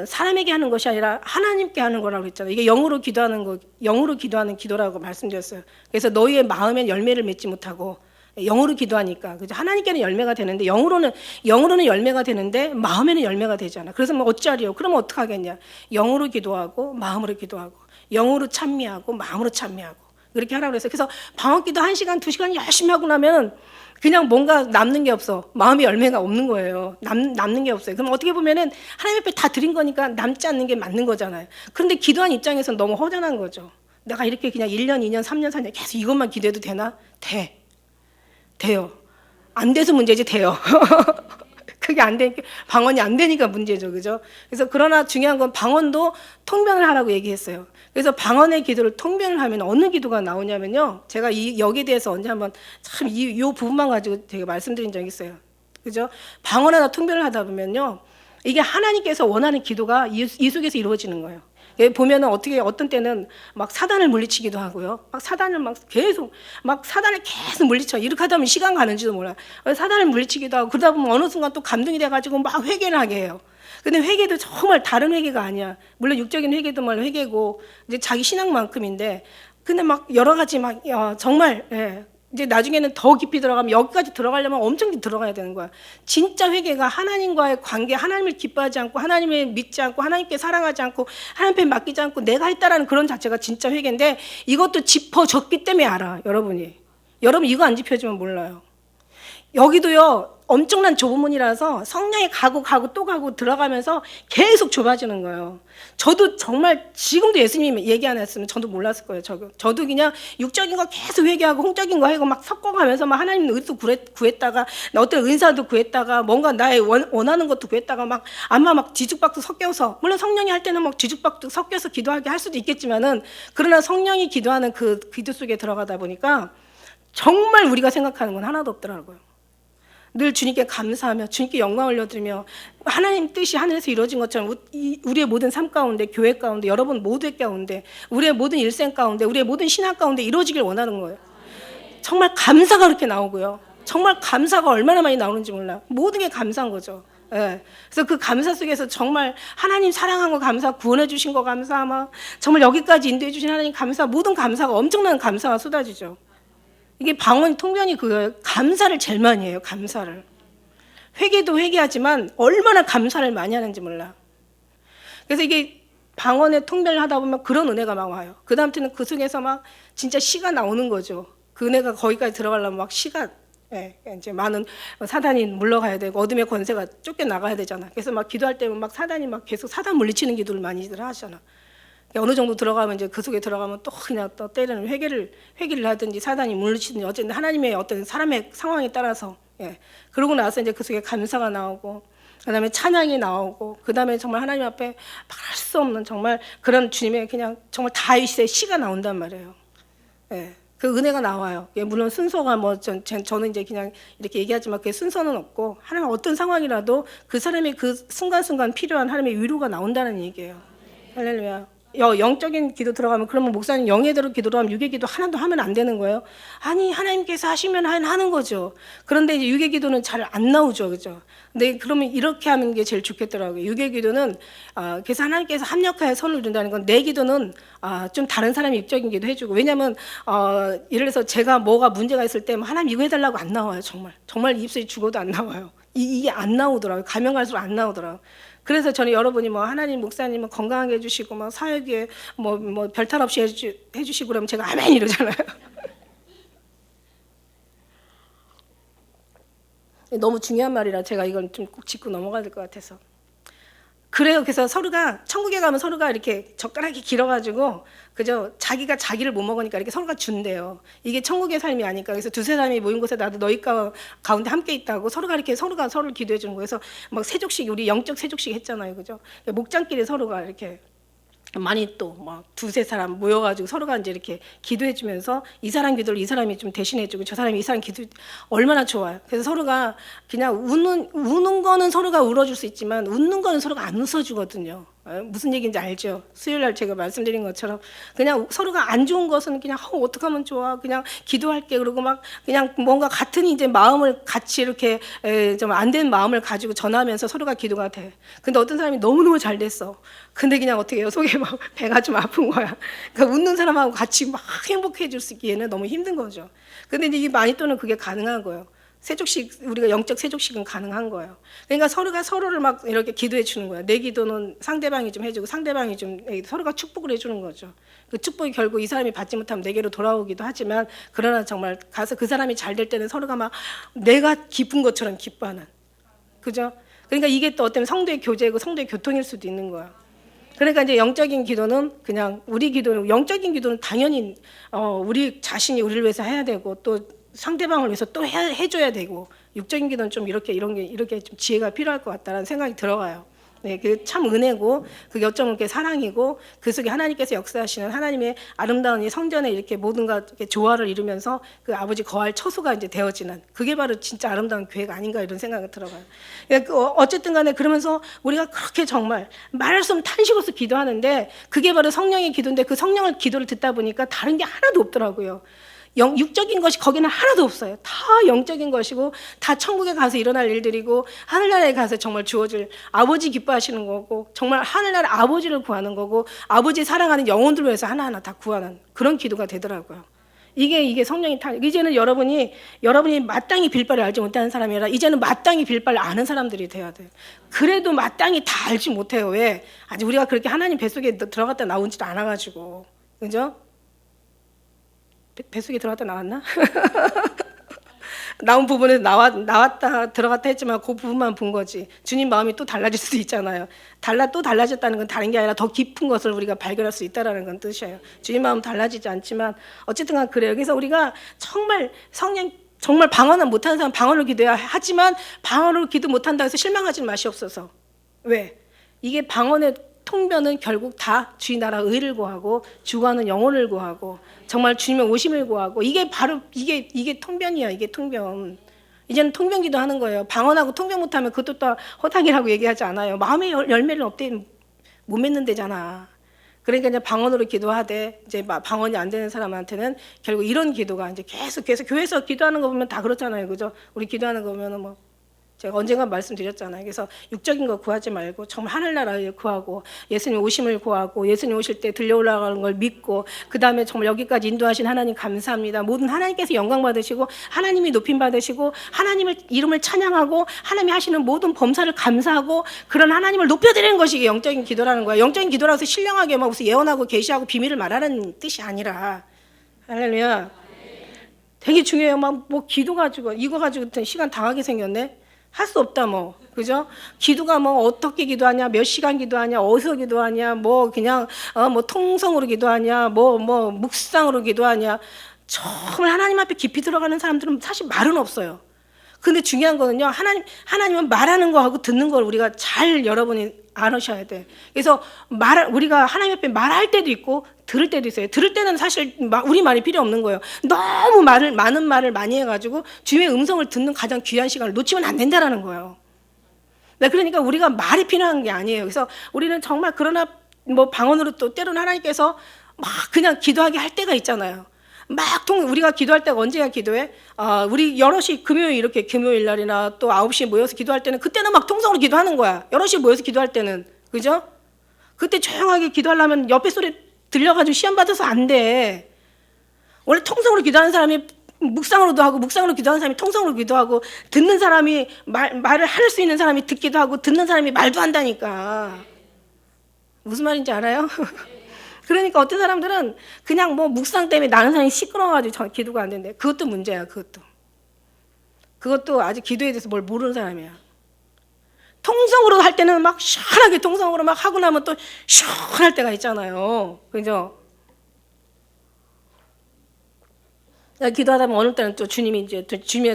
사람에게 하는 것이 아니라 하나님께 하는 거라고 했잖아요. 이게 영으로 기도하는 기도라고 말씀드렸어요. 그래서 너희의 마음에 열매를 맺지 못하고 영으로 기도하니까, 그죠? 하나님께는 열매가 되는데 영으로는 열매가 되는데 마음에는 열매가 되지 않아. 그래서 뭐 어찌하리요? 그러면 어떡하겠냐? 영으로 기도하고 마음으로 기도하고 영으로 찬미하고 마음으로 찬미하고 그렇게 하라고 그랬어요. 그래서 방언기도 1시간, 2시간 열심히 하고 나면 그냥 뭔가 남는 게 없어. 마음의 열매가 없는 거예요. 남는 게 없어요. 그럼 어떻게 보면은 하나님 앞에 다 드린 거니까 남지 않는 게 맞는 거잖아요. 그런데 기도한 입장에서는 너무 허전한 거죠. 내가 이렇게 그냥 1년, 2년, 3년, 4년 계속 이것만 기도해도 되나? 돼요. 안 돼서 문제지, 돼요. 그게 안 되니까, 방언이 안 되니까 문제죠. 그죠? 그래서 그러나 중요한 건 방언도 통변을 하라고 얘기했어요. 그래서 방언의 기도를 통변을 하면 어느 기도가 나오냐면요. 제가 여기에 대해서 언제 한번 참 이 부분만 가지고 제가 말씀드린 적이 있어요. 그죠? 방언 하나 통변을 하다 보면요. 이게 하나님께서 원하는 기도가 이 속에서 이루어지는 거예요. 보면은 어떤 때는 막 사단을 물리치기도 하고요. 막 사단을 계속 물리쳐. 이렇게 하다 보면 시간 가는지도 몰라. 사단을 물리치기도 하고 그러다 보면 어느 순간 또 감동이 돼가지고 막 회개를 하게 해요. 근데 회개도 정말 다른 회개가 아니야. 물론 육적인 회개도 말 회개고 이제 자기 신앙만큼인데, 근데 막 여러 가지 정말 이제 나중에는 더 깊이 들어가면 여기까지 들어가려면 엄청 깊이 들어가야 되는 거야. 진짜 회개가 하나님과의 관계, 하나님을 기뻐하지 않고 하나님을 믿지 않고 하나님께 사랑하지 않고 하나님께 맡기지 않고 내가 했다라는 그런 자체가 진짜 회개인데, 이것도 짚어졌기 때문에 알아. 여러분 이거 안 짚어주면 몰라요. 여기도요 엄청난 좁은 문이라서 성령이 가고 또 가고 들어가면서 계속 좁아지는 거예요. 저도 정말 지금도 예수님 얘기 안 했으면 저도 몰랐을 거예요. 저도 그냥 육적인 거 계속 회개하고 홍적인 거 하고 막 섞어가면서 막 하나님 의도 구했다가 어떤 은사도 구했다가 뭔가 나의 원하는 것도 구했다가 막 아마 막 뒤죽박죽 섞여서, 물론 성령이 할 때는 막 뒤죽박죽 섞여서 기도하게 할 수도 있겠지만은, 그러나 성령이 기도하는 그 기도 속에 들어가다 보니까 정말 우리가 생각하는 건 하나도 없더라고요. 늘 주님께 감사하며 주님께 영광 올려드리며 하나님 뜻이 하늘에서 이루어진 것처럼 우리의 모든 삶 가운데, 교회 가운데, 여러분 모두의 가운데, 우리의 모든 일생 가운데, 우리의 모든 신앙 가운데 이루어지길 원하는 거예요. 정말 감사가 그렇게 나오고요. 정말 감사가 얼마나 많이 나오는지 몰라. 모든 게 감사한 거죠. 예. 그래서 그 감사 속에서 정말 하나님 사랑한 거 감사, 구원해 주신 거 감사, 정말 여기까지 인도해 주신 하나님 감사, 모든 감사가, 엄청난 감사가 쏟아지죠. 이게 방언 통변이 그거예요. 감사를 제일 많이 해요. 감사를. 회개도 회개하지만 얼마나 감사를 많이 하는지 몰라. 그래서 이게 방언의 통변을 하다 보면 그런 은혜가 막 와요. 그 다음부터는 그 속에서 막 진짜 시가 나오는 거죠. 그 은혜가 거기까지 들어가려면 막 시가, 이제 많은 사단이 물러가야 되고 어둠의 권세가 쫓겨나가야 되잖아. 그래서 막 기도할 때면 막 사단이 막 계속 사단 물리치는 기도를 많이들 하시잖아. 어느 정도 들어가면 이제 그 속에 들어가면 또 그냥 또 때리는 회개를 하든지 사단이 물리치든지 어쨌든 하나님의 어떤 사람의 상황에 따라서, 그러고 나서 이제 그 속에 감사가 나오고 그다음에 찬양이 나오고 그다음에 정말 하나님 앞에 말할 수 없는 정말 그런 주님의 그냥 정말 다윗의 시가 나온단 말이에요. 그 은혜가 나와요. 물론 순서가 저는 이제 그냥 이렇게 얘기하지만 그 순서는 없고 하나님 어떤 상황이라도 그 사람의 그 순간순간 필요한 하나님의 위로가 나온다는 얘기예요. 할렐루야. 영적인 기도 들어가면 그러면 목사님 영예대로 기도로 하면 육의 기도 하나도 하면 안 되는 거예요? 아니, 하나님께서 하시면 하는 거죠. 그런데 이제 육의 기도는 잘 안 나오죠, 그죠? 근데 그러면 이렇게 하는 게 제일 좋겠더라고요. 육의 기도는 그래서 하나님께서 합력하여 선을 준다는 건, 내 기도는 좀 다른 사람이 육적인 기도 해주고, 왜냐하면 예를 들어서 제가 뭐가 문제가 있을 때 하나님 이거 해달라고 안 나와요. 정말 입술이 죽어도 안 나와요. 이게 안 나오더라고요. 가면 갈수록 안 나오더라고요. 그래서 저는 여러분이 하나님 목사님은 건강하게 해주시고 사역에 별탈 없이 해주시고 그러면 제가 아멘 이러잖아요. 너무 중요한 말이라 제가 이건 좀 꼭 짚고 넘어가야 될 것 같아서 그래요. 그래서 서로가 천국에 가면 서로가 이렇게 젓가락이 길어가지고 그저 자기가 자기를 못 먹으니까 이렇게 서로가 준대요. 이게 천국의 삶이 아닐까. 그래서 두세 사람이 모인 곳에 나도 너희 가운데 함께 있다고 서로가 서로를 기도해 주는 거예요. 그래서 막 세족식, 우리 영적 세족식 했잖아요, 그죠? 목장끼리 서로가 이렇게 많이 또 막 두세 사람 모여가지고 서로가 이제 이렇게 기도해주면서 이 사람 기도를 이 사람이 좀 대신해주고 저 사람이 이 사람 기도, 얼마나 좋아요. 그래서 서로가 그냥 우는 거는 서로가 울어줄 수 있지만 웃는 거는 서로가 안 웃어주거든요. 무슨 얘기인지 알죠? 수요일 날 제가 말씀드린 것처럼 그냥 서로가 안 좋은 것은 그냥 어떻게 하면 좋아, 그냥 기도할게 그러고 막 그냥 뭔가 같은 이제 마음을 같이 이렇게 좀 안 된 마음을 가지고 전하면서 서로가 기도가 돼. 근데 어떤 사람이 너무너무 잘 됐어. 근데 그냥 어떻게 해요? 속에 막 배가 좀 아픈 거야. 그러니까 웃는 사람하고 같이 막 행복해질 수 있기에는 너무 힘든 거죠. 근데 이제 이 마니또는 그게 가능한 거예요. 세족식, 우리가 영적 세족식은 가능한 거예요. 그러니까 서로가 서로를 막 이렇게 기도해 주는 거야. 내 기도는 상대방이 좀 해주고 상대방이 좀, 서로가 축복을 해주는 거죠. 그 축복이 결국 이 사람이 받지 못하면 내게로 돌아오기도 하지만, 그러나 정말 가서 그 사람이 잘 될 때는 서로가 막 내가 기쁜 것처럼 기뻐하는, 그죠? 그러니까 이게 또 어떤 성도의 교제고 성도의 교통일 수도 있는 거야. 그러니까 이제 영적인 기도는 그냥 우리 기도는, 영적인 기도는 당연히 우리 자신이 우리를 위해서 해야 되고 또 상대방을 위해서 또 해줘야 되고, 육적인 기도는 좀 이렇게 좀 지혜가 필요할 것 같다는 생각이 들어가요. 네, 그 참 은혜고 그게 어쩌면 그 사랑이고 그 속에 하나님께서 역사하시는 하나님의 아름다운 이 성전에 이렇게 모든가 이렇게 조화를 이루면서 그 아버지 거할 처소가 이제 되어지는 그게 바로 진짜 아름다운 교회가 아닌가 이런 생각이 들어가요. 그러니까 어쨌든 간에 그러면서 우리가 그렇게 정말 말할 수 없는 탄식으로서 기도하는데 그게 바로 성령의 기도인데 그 성령의 기도를 듣다 보니까 다른 게 하나도 없더라고요. 육적인 것이 거기는 하나도 없어요. 다 영적인 것이고 다 천국에 가서 일어날 일들이고 하늘나라에 가서 정말 주어질 아버지 기뻐하시는 거고 정말 하늘나라 아버지를 구하는 거고 아버지 사랑하는 영혼들을 위해서 하나하나 다 구하는 그런 기도가 되더라고요. 이게 성령이 이제는 여러분이 마땅히 빌 바를 알지 못하는 사람이 아니라 이제는 마땅히 빌 바를 아는 사람들이 돼야 돼요. 그래도 마땅히 다 알지 못해요. 왜? 아직 우리가 그렇게 하나님 뱃속에 들어갔다 나온지도 않아가지고 그죠? 뱃속에 들어갔다 나왔나? 나온 부분에 나왔다 들어갔다 했지만 그 부분만 본 거지. 주님 마음이 또 달라질 수도 있잖아요. 또 달라졌다는 건 다른 게 아니라 더 깊은 것을 우리가 발견할 수 있다라는 건 뜻이에요. 주님 마음 달라지지 않지만 어쨌든 그래요. 그래서 우리가 정말 성령 정말 방언은 못하는 사람 방언을 기도해야 하지만 방언으로 기도 못한다고 해서 실망하지 마시옵소서. 왜? 이게 방언의 통변은 결국 다 주의 나라 의를 구하고 주관하는 영혼을 구하고 정말 주님의 오심을 구하고 이게 바로 이게 통변이야. 이게 통변. 이제는 통변 기도하는 거예요. 방언하고 통변 못하면 그것도 또 허당이라고 얘기하지 않아요. 마음의 열매를 못 맺는 데잖아. 그러니까 이제 방언으로 기도하되 이제 방언이 안 되는 사람한테는 결국 이런 기도가 이제 계속 교회에서 기도하는 거 보면 다 그렇잖아요. 그죠? 우리 기도하는 거 보면은 뭐 제가 언젠가 말씀드렸잖아요. 그래서 육적인 거 구하지 말고 정말 하늘나라를 구하고 예수님 오심을 구하고 예수님 오실 때 들려 올라가는 걸 믿고 그 다음에 정말 여기까지 인도하신 하나님 감사합니다. 모든 하나님께서 영광 받으시고 하나님이 높임 받으시고 하나님을 이름을 찬양하고 하나님이 하시는 모든 범사를 감사하고 그런 하나님을 높여드리는 것이 영적인 기도라는 거예요. 영적인 기도라고 해서 신령하게 막 무슨 예언하고 계시하고 비밀을 말하는 뜻이 아니라 할렐루야. 되게 중요해요. 막 뭐 기도 가지고 이거 가지고 시간 당하게 생겼네. 할 수 없다 뭐 그죠? 기도가 뭐 어떻게 기도하냐, 몇 시간 기도하냐, 어디서 기도하냐, 뭐 그냥 뭐 통성으로 기도하냐, 뭐 묵상으로 기도하냐. 정말 하나님 앞에 깊이 들어가는 사람들은 사실 말은 없어요. 근데 중요한 거는요, 하나님은 말하는 거하고 듣는 걸 우리가 잘 여러분이 아셔야 돼. 그래서 우리가 하나님 앞에 말할 때도 있고 들을 때도 있어요. 들을 때는 사실 우리 말이 필요 없는 거예요. 너무 많은 말을 많이 해가지고 주의 음성을 듣는 가장 귀한 시간을 놓치면 안 된다라는 거예요. 네, 그러니까 우리가 말이 필요한 게 아니에요. 그래서 우리는 정말 그러나 뭐 방언으로 또 때로는 하나님께서 막 그냥 기도하게 할 때가 있잖아요. 우리가 기도할 때가 언제야 기도해? 우리 여럿이 금요일 날이나 또 9시에 모여서 기도할 때는 그때는 막 통성으로 기도하는 거야. 여럿이 모여서 기도할 때는. 그죠? 그때 조용하게 기도하려면 옆에 소리 들려가지고 시험 받아서 안 돼. 원래 통성으로 기도하는 사람이 묵상으로도 하고 묵상으로 기도하는 사람이 통성으로 기도하고 듣는 사람이 말을 할 수 있는 사람이 듣기도 하고 듣는 사람이 말도 한다니까. 무슨 말인지 알아요? 그러니까 어떤 사람들은 그냥 뭐 묵상 때문에 나는 사람이 시끄러워가지고 기도가 안 된대. 그것도 문제야. 그것도 아직 기도에 대해서 뭘 모르는 사람이야. 통성으로 할 때는 막 시원하게 통성으로 막 하고 나면 또 시원할 때가 있잖아요. 그죠? 기도하다 보면 어느 때는 또 주님이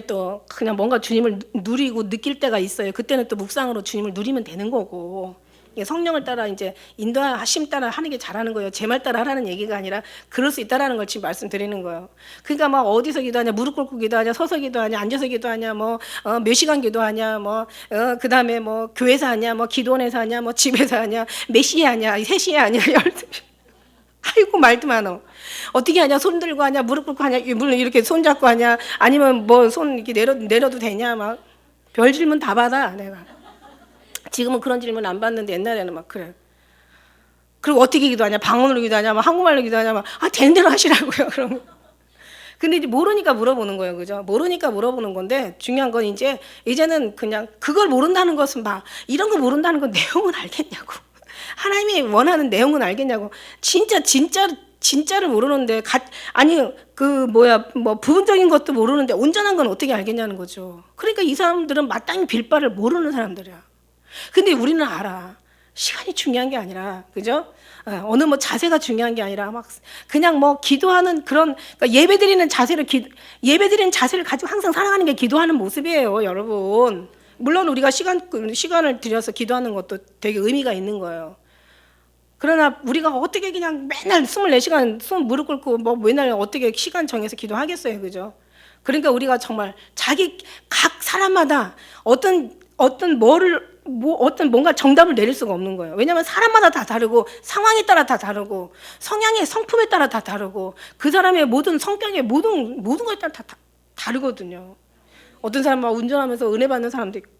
또 그냥 뭔가 주님을 누리고 느낄 때가 있어요. 그때는 또 묵상으로 주님을 누리면 되는 거고. 성령을 따라 이제 인도하심 따라 하는 게 잘하는 거예요. 제 말 따라 하라는 얘기가 아니라 그럴 수 있다라는 걸 지금 말씀드리는 거예요. 그러니까 막 어디서 기도하냐, 무릎 꿇고 기도하냐, 서서 기도하냐, 앉아서 기도하냐, 몇 시간 기도하냐, 그 다음에 뭐 교회에서 하냐, 뭐 기도원에서 하냐, 뭐 집에서 하냐, 몇 시에 하냐, 3시에 하냐, 12시. 아이고 말도 많어. 어떻게 하냐, 손 들고 하냐, 무릎 꿇고 하냐, 물론 이렇게 손 잡고 하냐, 아니면 뭐 손 이렇게 내려도 되냐, 막 별 질문 다 받아 내가. 지금은 그런 질문 안 받는데 옛날에는 막 그래. 그리고 어떻게 기도하냐, 방언으로 기도하냐, 막 한국말로 기도하냐, 막 되는 대로 하시라고요. 그럼. 근데 이제 모르니까 물어보는 거예요, 그죠? 모르니까 물어보는 건데 중요한 건 이제는 그냥 그걸 모른다는 것은 이런 거 모른다는 건 내용은 알겠냐고. 하나님이 원하는 내용은 알겠냐고. 진짜를 모르는데 부분적인 것도 모르는데 온전한 건 어떻게 알겠냐는 거죠. 그러니까 이 사람들은 마땅히 빌 바를 모르는 사람들이야. 근데 우리는 알아. 시간이 중요한 게 아니라, 그죠? 어느 뭐 자세가 중요한 게 아니라 막 그냥 뭐 기도하는 그런 그러니까 예배드리는 자세를 가지고 항상 살아가는 게 기도하는 모습이에요, 여러분. 물론 우리가 시간을 들여서 기도하는 것도 되게 의미가 있는 거예요. 그러나 우리가 어떻게 그냥 맨날 24시간 무릎 꿇고 뭐 맨날 어떻게 시간 정해서 기도하겠어요, 그죠? 그러니까 우리가 정말 각 사람마다 어떤 뭔가 정답을 내릴 수가 없는 거예요. 왜냐하면 사람마다 다 다르고 상황에 따라 다 다르고 성향의 성품에 따라 다 다르고 그 사람의 모든 성격의 모든 것에 따라 다 다르거든요. 어떤 사람은 막 운전하면서 은혜 받는 사람도 있고,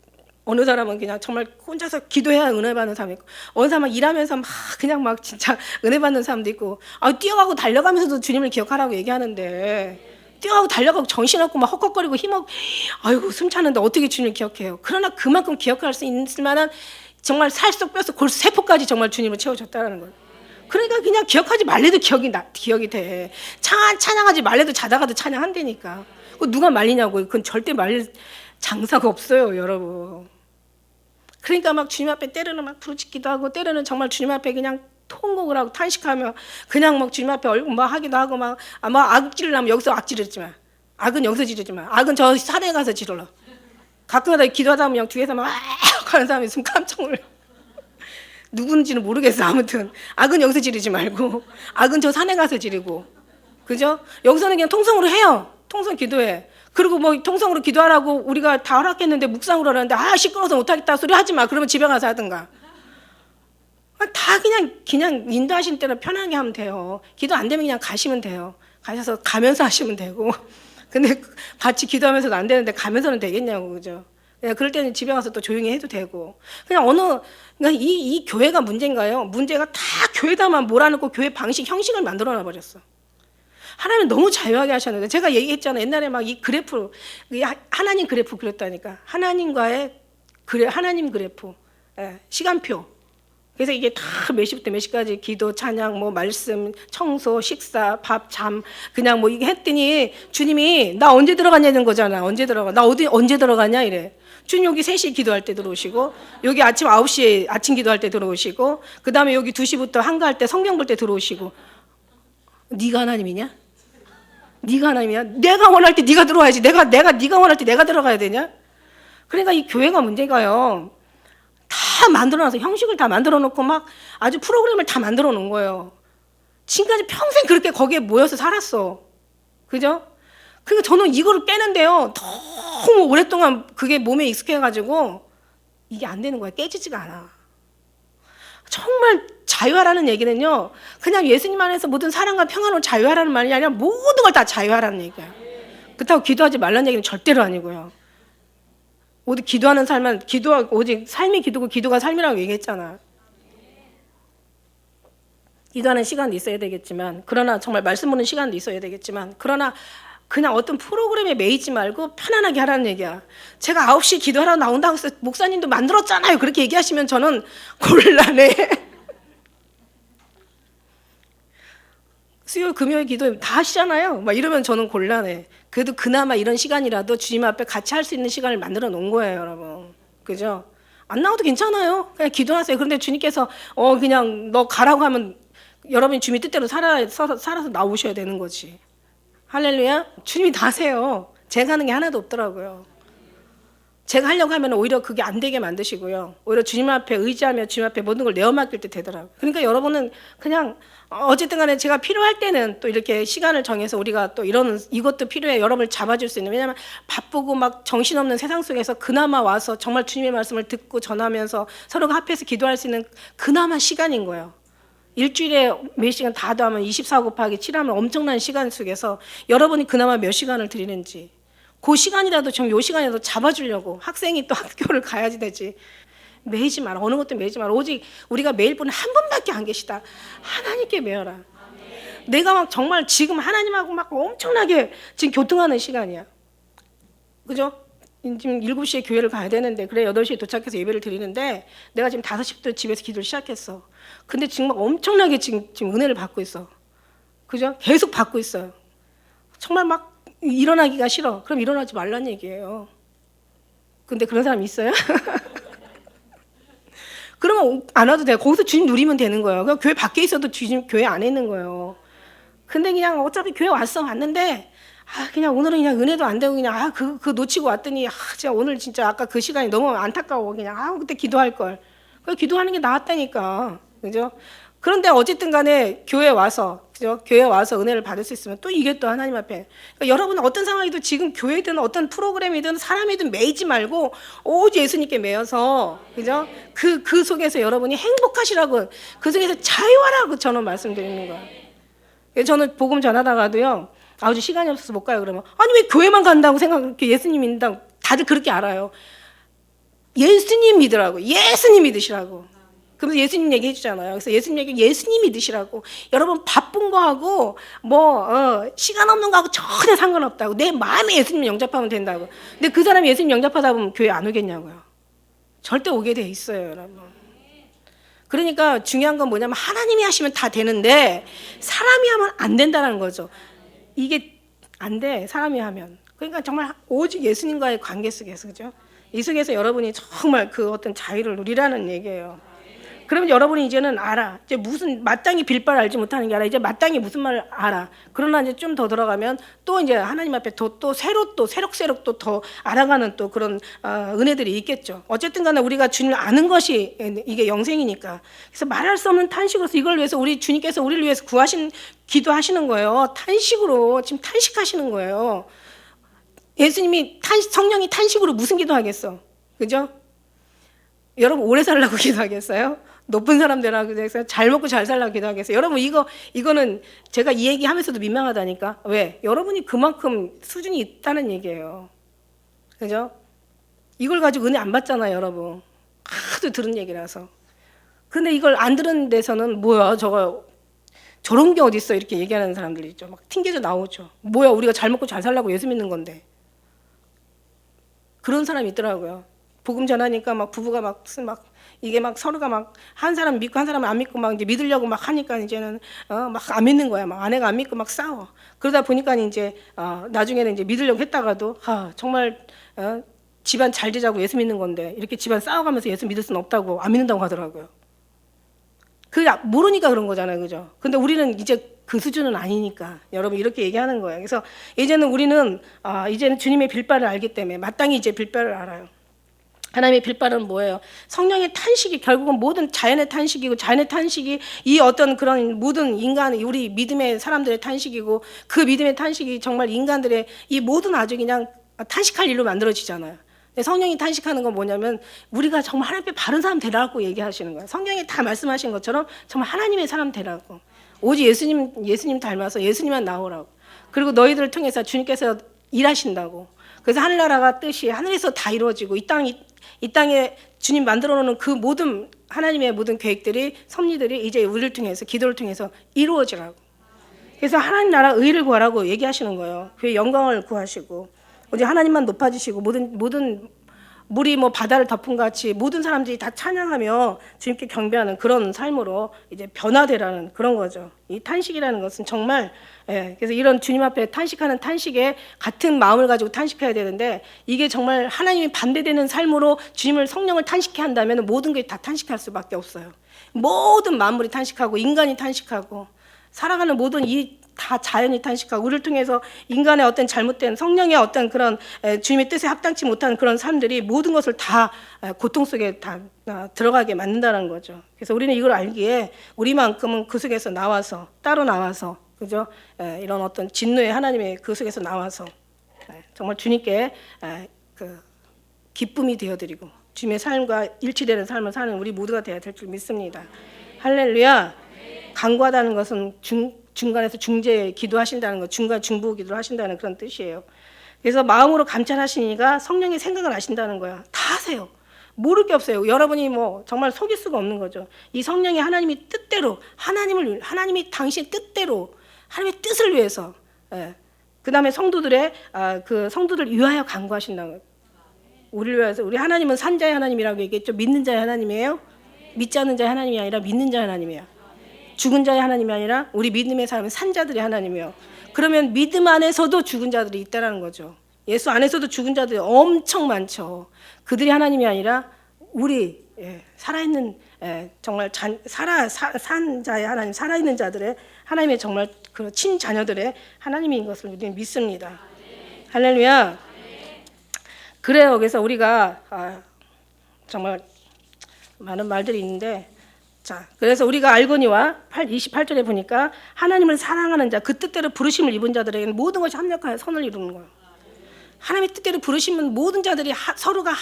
어느 사람은 그냥 정말 혼자서 기도해야 은혜 받는 사람이 있고, 어느 사람은 일하면서 막 그냥 막 진짜 은혜 받는 사람도 있고, 뛰어가고 달려가면서도 주님을 기억하라고 얘기하는데, 뛰어가고 달려가고 정신없고 막 헛헛거리고 힘없고, 아이고 숨 차는데 어떻게 주님을 기억해요? 그러나 그만큼 기억할 수 있을 만한 정말 살 속 뼈 속 골수 세포까지 정말 주님을 채워줬다는 거예요. 그러니까 그냥 기억하지 말래도 기억이 돼. 찬양하지 말래도 자다가도 찬양한다니까. 누가 말리냐고. 그건 절대 말릴 장사가 없어요, 여러분. 그러니까 막 주님 앞에 때로는 막 부르짖기도 하고, 때로는 정말 주님 앞에 그냥 통곡을 하고 탄식하며 그냥 막 주님 앞에 얼굴 막 하기도 하고 막 악지르려면 여기서 악지르지 마. 악은 여기서 지르지 마. 악은 저 산에 가서 지르러. 가끔가다 기도하다 보면 뒤에서 막 하는 사람이 있으면 깜짝 놀라. 누군지는 모르겠어. 아무튼 악은 여기서 지르지 말고 악은 저 산에 가서 지르고, 그죠? 여기서는 그냥 통성으로 해요. 통성 기도해. 그리고 뭐 통성으로 기도하라고 우리가 다 허락했는데 묵상으로 하는데 시끄러워서 못하겠다 소리 하지 마. 그러면 집에 가서 하든가. 다 그냥 인도하신 대로 편하게 하면 돼요. 기도 안 되면 그냥 가시면 돼요. 가셔서 가면서 하시면 되고. 근데 같이 기도하면서도 안 되는데 가면서는 되겠냐고, 그죠? 그럴 때는 집에 가서 또 조용히 해도 되고. 그러니까 이 교회가 문제인가요? 문제가 다 교회다만 몰아넣고 교회 방식, 형식을 만들어 놔버렸어. 하나님은 너무 자유하게 하셨는데, 제가 얘기했잖아요. 옛날에 막 이 그래프, 하나님 그래프 그렸다니까. 하나님 그래프, 시간표. 그래서 이게 다 몇 시부터 몇 시까지 기도, 찬양, 뭐 말씀, 청소, 식사, 밥, 잠, 그냥 뭐 이게 했더니 주님이 나 언제 들어가냐는 거잖아. 언제 들어가? 나 언제 들어가냐 이래. 주님 여기 3시 기도할 때 들어오시고, 여기 아침 9시에 아침 기도할 때 들어오시고, 그 다음에 여기 2시부터 한가할 때 성경 볼 때 들어오시고. 네가 하나님이냐? 네가 하나님이야? 내가 원할 때 네가 들어와야지. 네가 원할 때 내가 들어가야 되냐? 그러니까 이 교회가 문제가요. 다 만들어놔서 형식을 다 만들어놓고 막 아주 프로그램을 다 만들어놓은 거예요. 지금까지 평생 그렇게 거기에 모여서 살았어. 그죠? 그러니까 저는 이거를 깨는데요. 너무 오랫동안 그게 몸에 익숙해가지고 이게 안 되는 거야. 깨지지가 않아. 정말 자유하라는 얘기는요, 그냥 예수님 안에서 모든 사랑과 평안으로 자유하라는 말이 아니라 모든 걸 다 자유하라는 얘기야. 그렇다고 기도하지 말라는 얘기는 절대로 아니고요. 오직 기도하는 삶은 오직 삶이 기도고 기도가 삶이라고 얘기했잖아. 기도하는 시간도 있어야 되겠지만, 그러나 정말 말씀 보는 시간도 있어야 되겠지만, 그러나 그냥 어떤 프로그램에 매이지 말고 편안하게 하라는 얘기야. 제가 9시 기도하러 나온다고 해서 목사님도 만들었잖아요. 그렇게 얘기하시면 저는 곤란해. 수요일 금요일 기도 다 하시잖아요. 막 이러면 저는 곤란해. 그래도 그나마 이런 시간이라도 주님 앞에 같이 할 수 있는 시간을 만들어 놓은 거예요, 여러분. 그죠? 안 나와도 괜찮아요. 그냥 기도하세요. 그런데 주님께서 그냥 너 가라고 하면 여러분이 주님 뜻대로 살아서 나오셔야 되는 거지. 할렐루야. 주님이 다 하세요. 제가 하는 게 하나도 없더라고요. 제가 하려고 하면 오히려 그게 안 되게 만드시고요. 오히려 주님 앞에 의지하며 주님 앞에 모든 걸 내어 맡길 때 되더라고요. 그러니까 여러분은 그냥 어쨌든 간에 제가 필요할 때는 또 이렇게 시간을 정해서 우리가 또 이것도 필요해. 여러분을 잡아줄 수 있는. 왜냐하면 바쁘고 막 정신없는 세상 속에서 그나마 와서 정말 주님의 말씀을 듣고 전하면서 서로가 합해서 기도할 수 있는 그나마 시간인 거예요. 일주일에 몇 시간 다 더하면 24 곱하기 7하면 엄청난 시간 속에서 여러분이 그나마 몇 시간을 드리는지, 그 시간이라도 좀 요 시간이라도 잡아주려고. 학생이 또 학교를 가야지 되지. 매이지 마라. 어느 것도 매이지 마라. 오직 우리가 매일 분은 한 분밖에 안 계시다. 하나님께 매여라. 내가 막 정말 지금 하나님하고 막 엄청나게 지금 교통하는 시간이야. 그죠? 지금 7시에 교회를 가야 되는데, 그래 8시에 도착해서 예배를 드리는데, 내가 지금 5시부터 집에서 기도를 시작했어. 근데 지금 막 엄청나게 지금 은혜를 받고 있어. 그죠? 계속 받고 있어요. 정말 막 일어나기가 싫어. 그럼 일어나지 말란 얘기예요. 근데 그런 사람 있어요? 그러면 안 와도 돼. 거기서 주님 누리면 되는 거예요. 그냥 교회 밖에 있어도 주님 교회 안에 있는 거예요. 근데 그냥 어차피 교회 왔는데 그냥 오늘은 그냥 은혜도 안 되고 그냥 그거 놓치고 왔더니 진짜 오늘 진짜 아까 그 시간이 너무 안타까워. 그냥 그때 기도할 걸. 그 기도하는 게 나았다니까. 그죠? 그런데 어쨌든 간에 교회 와서, 그죠? 교회 와서 은혜를 받을 수 있으면 또 이게 또 하나님 앞에. 그러니까 여러분은 어떤 상황이든 지금 교회든 어떤 프로그램이든 사람이든 매이지 말고 오직 예수님께 매여서, 그죠? 그 속에서 여러분이 행복하시라고, 그 속에서 자유하라고 저는 말씀드리는 거예요. 저는 복음 전하다가도요, 아주 시간이 없어서 못 가요. 그러면 아니 왜 교회만 간다고 생각하고 예수님 믿는다고 다들 그렇게 알아요. 예수님 믿으라고, 예수님 믿으시라고. 그러면서 예수님 얘기해 주잖아요. 그래서 예수님 얘기 예수님 믿으시라고. 여러분 바쁜 거하고 시간 없는 거하고 전혀 상관없다고. 내 마음에 예수님 영접하면 된다고. 근데 그 사람이 예수님 영접하다 보면 교회 안 오겠냐고요. 절대 오게 돼 있어요, 여러분. 그러니까 중요한 건 뭐냐면 하나님이 하시면 다 되는데 사람이 하면 안 된다는 거죠. 이게 안 돼, 사람이 하면. 그러니까 정말 오직 예수님과의 관계 속에서, 그죠? 이 속에서 여러분이 정말 그 어떤 자유를 누리라는 얘기예요. 그러면 여러분이 이제는 알아. 이제 무슨 마땅히 빌바를 알지 못하는 게 알아. 이제 마땅히 무슨 말을 알아. 그러나 이제 좀 더 들어가면 또 이제 하나님 앞에 또 새록새록 또 더 알아가는 또 그런 은혜들이 있겠죠. 어쨌든 간에 우리가 주님을 아는 것이 이게 영생이니까. 그래서 말할 수 없는 탄식으로서 이걸 위해서 우리 주님께서 우리를 위해서 기도하시는 거예요. 탄식으로 지금 탄식하시는 거예요. 예수님이 성령이 탄식으로 무슨 기도하겠어? 그죠? 여러분 오래 살라고 기도하겠어요? 높은 사람 되라고 기도하겠어요? 잘 먹고 잘 살라고 기도하겠어요? 여러분 이거는 제가 이 얘기하면서도 민망하다니까. 왜? 여러분이 그만큼 수준이 있다는 얘기예요. 그죠? 이걸 가지고 은혜 안 받잖아요, 여러분. 하도 들은 얘기라서. 근데 이걸 안 들은 데서는 뭐야 저런 게 어딨어 이렇게 얘기하는 사람들이 있죠. 막 튕겨져 나오죠. 뭐야 우리가 잘 먹고 잘 살라고 예수 믿는 건데. 그런 사람이 있더라고요. 복음 전하니까 막 부부가 막 이게 막 서로가 막 한 사람 믿고 한 사람은 안 믿고 막 이제 믿으려고 막 하니까 이제는 막 안 믿는 거야. 막 아내가 안 믿고 막 싸워. 그러다 보니까 이제 나중에는 이제 믿으려고 했다가도 정말 집안 잘 되자고 예수 믿는 건데 이렇게 집안 싸워가면서 예수 믿을 수는 없다고 안 믿는다고 하더라고요. 모르니까 그런 거잖아요, 그죠? 근데 우리는 이제 그 수준은 아니니까 여러분 이렇게 얘기하는 거예요. 그래서 이제는 우리는 이제는 주님의 빌바를 알기 때문에 마땅히 이제 빌바를 알아요. 하나님의 빌바는 뭐예요? 성령의 탄식이 결국은 모든 자연의 탄식이고 자연의 탄식이 이 어떤 그런 모든 인간 우리 믿음의 사람들의 탄식이고 그 믿음의 탄식이 정말 인간들의 이 모든 아주 그냥 탄식할 일로 만들어지잖아요. 성령이 탄식하는 건 뭐냐면 우리가 정말 하나님 앞에 바른 사람 되라고 얘기하시는 거예요. 성경에 다 말씀하신 것처럼 정말 하나님의 사람 되라고. 오직 예수님 닮아서 예수님만 나오라고. 그리고 너희들을 통해서 주님께서 일하신다고. 그래서 하늘나라가 뜻이 하늘에서 다 이루어지고 이 땅에 주님 만들어 놓은 그 모든 하나님의 모든 계획들이 섭리들이 이제 우리를 통해서 기도를 통해서 이루어지라고. 그래서 하나님 나라 의를 구하라고 얘기하시는 거예요. 그의 영광을 구하시고 이제 하나님만 높아지시고 모든 물이 뭐 바다를 덮은 같이 모든 사람들이 다 찬양하며 주님께 경배하는 그런 삶으로 이제 변화되라는 그런 거죠. 이 탄식이라는 것은 정말 그래서 이런 주님 앞에 탄식하는 탄식에 같은 마음을 가지고 탄식해야 되는데 이게 정말 하나님이 반대되는 삶으로 주님을 성령을 탄식해 한다면 모든 게 다 탄식할 수밖에 없어요. 모든 만물이 탄식하고 인간이 탄식하고 살아가는 모든 다 자연이 탄식하고 우리를 통해서 인간의 어떤 잘못된 성령의 어떤 그런 주님의 뜻에 합당치 못한 그런 삶들이 모든 것을 다 고통 속에 다 들어가게 만든다는 거죠. 그래서 우리는 이걸 알기에 우리만큼은 그 속에서 나와서 따로 나와서 그죠? 이런 어떤 진노의 하나님의 그 속에서 나와서 정말 주님께 그 기쁨이 되어드리고 주님의 삶과 일치되는 삶을 사는 우리 모두가 되어야 될 줄 믿습니다. 할렐루야. 간구하다는 것은 중간에서 중재 기도하신다는 것, 중간 중보 기도를 하신다는 그런 뜻이에요. 그래서 마음으로 감찰하시니까 성령의 생각을 아신다는 거야. 다 아세요. 모를 게 없어요. 여러분이 뭐 정말 속일 수가 없는 거죠. 이 성령이 하나님이 뜻대로 하나님이 당신 뜻대로 하나님의 뜻을 위해서 그 다음에 성도들의 그 성도들 위하여 간구하신다는 거예요. 우리를 위해서 우리 하나님은 산자의 하나님이라고 얘기했죠. 믿는 자의 하나님이에요. 믿지 않는 자의 하나님이 아니라 믿는 자의 하나님이에요. 죽은 자의 하나님이 아니라 우리 믿음의 사람은 산자들의 하나님이에요. 그러면 믿음 안에서도 죽은 자들이 있다는 거죠. 예수 안에서도 죽은 자들이 엄청 많죠. 그들이 하나님이 아니라 우리 살아있는 정말 산 자의 하나님, 살아있는 자들의 하나님의 정말 그 친자녀들의 하나님인 것을 우리는 믿습니다. 할렐루야. 그래요. 그래서 우리가 정말 많은 말들이 있는데, 자, 그래서 우리가 알거니와 28절에 보니까 하나님을 사랑하는 자, 그 뜻대로 부르심을 입은 자들에게는 모든 것이 합력하여 선을 이루는 거예요. 하나님의 뜻대로 부르시면 모든 자들이 서로가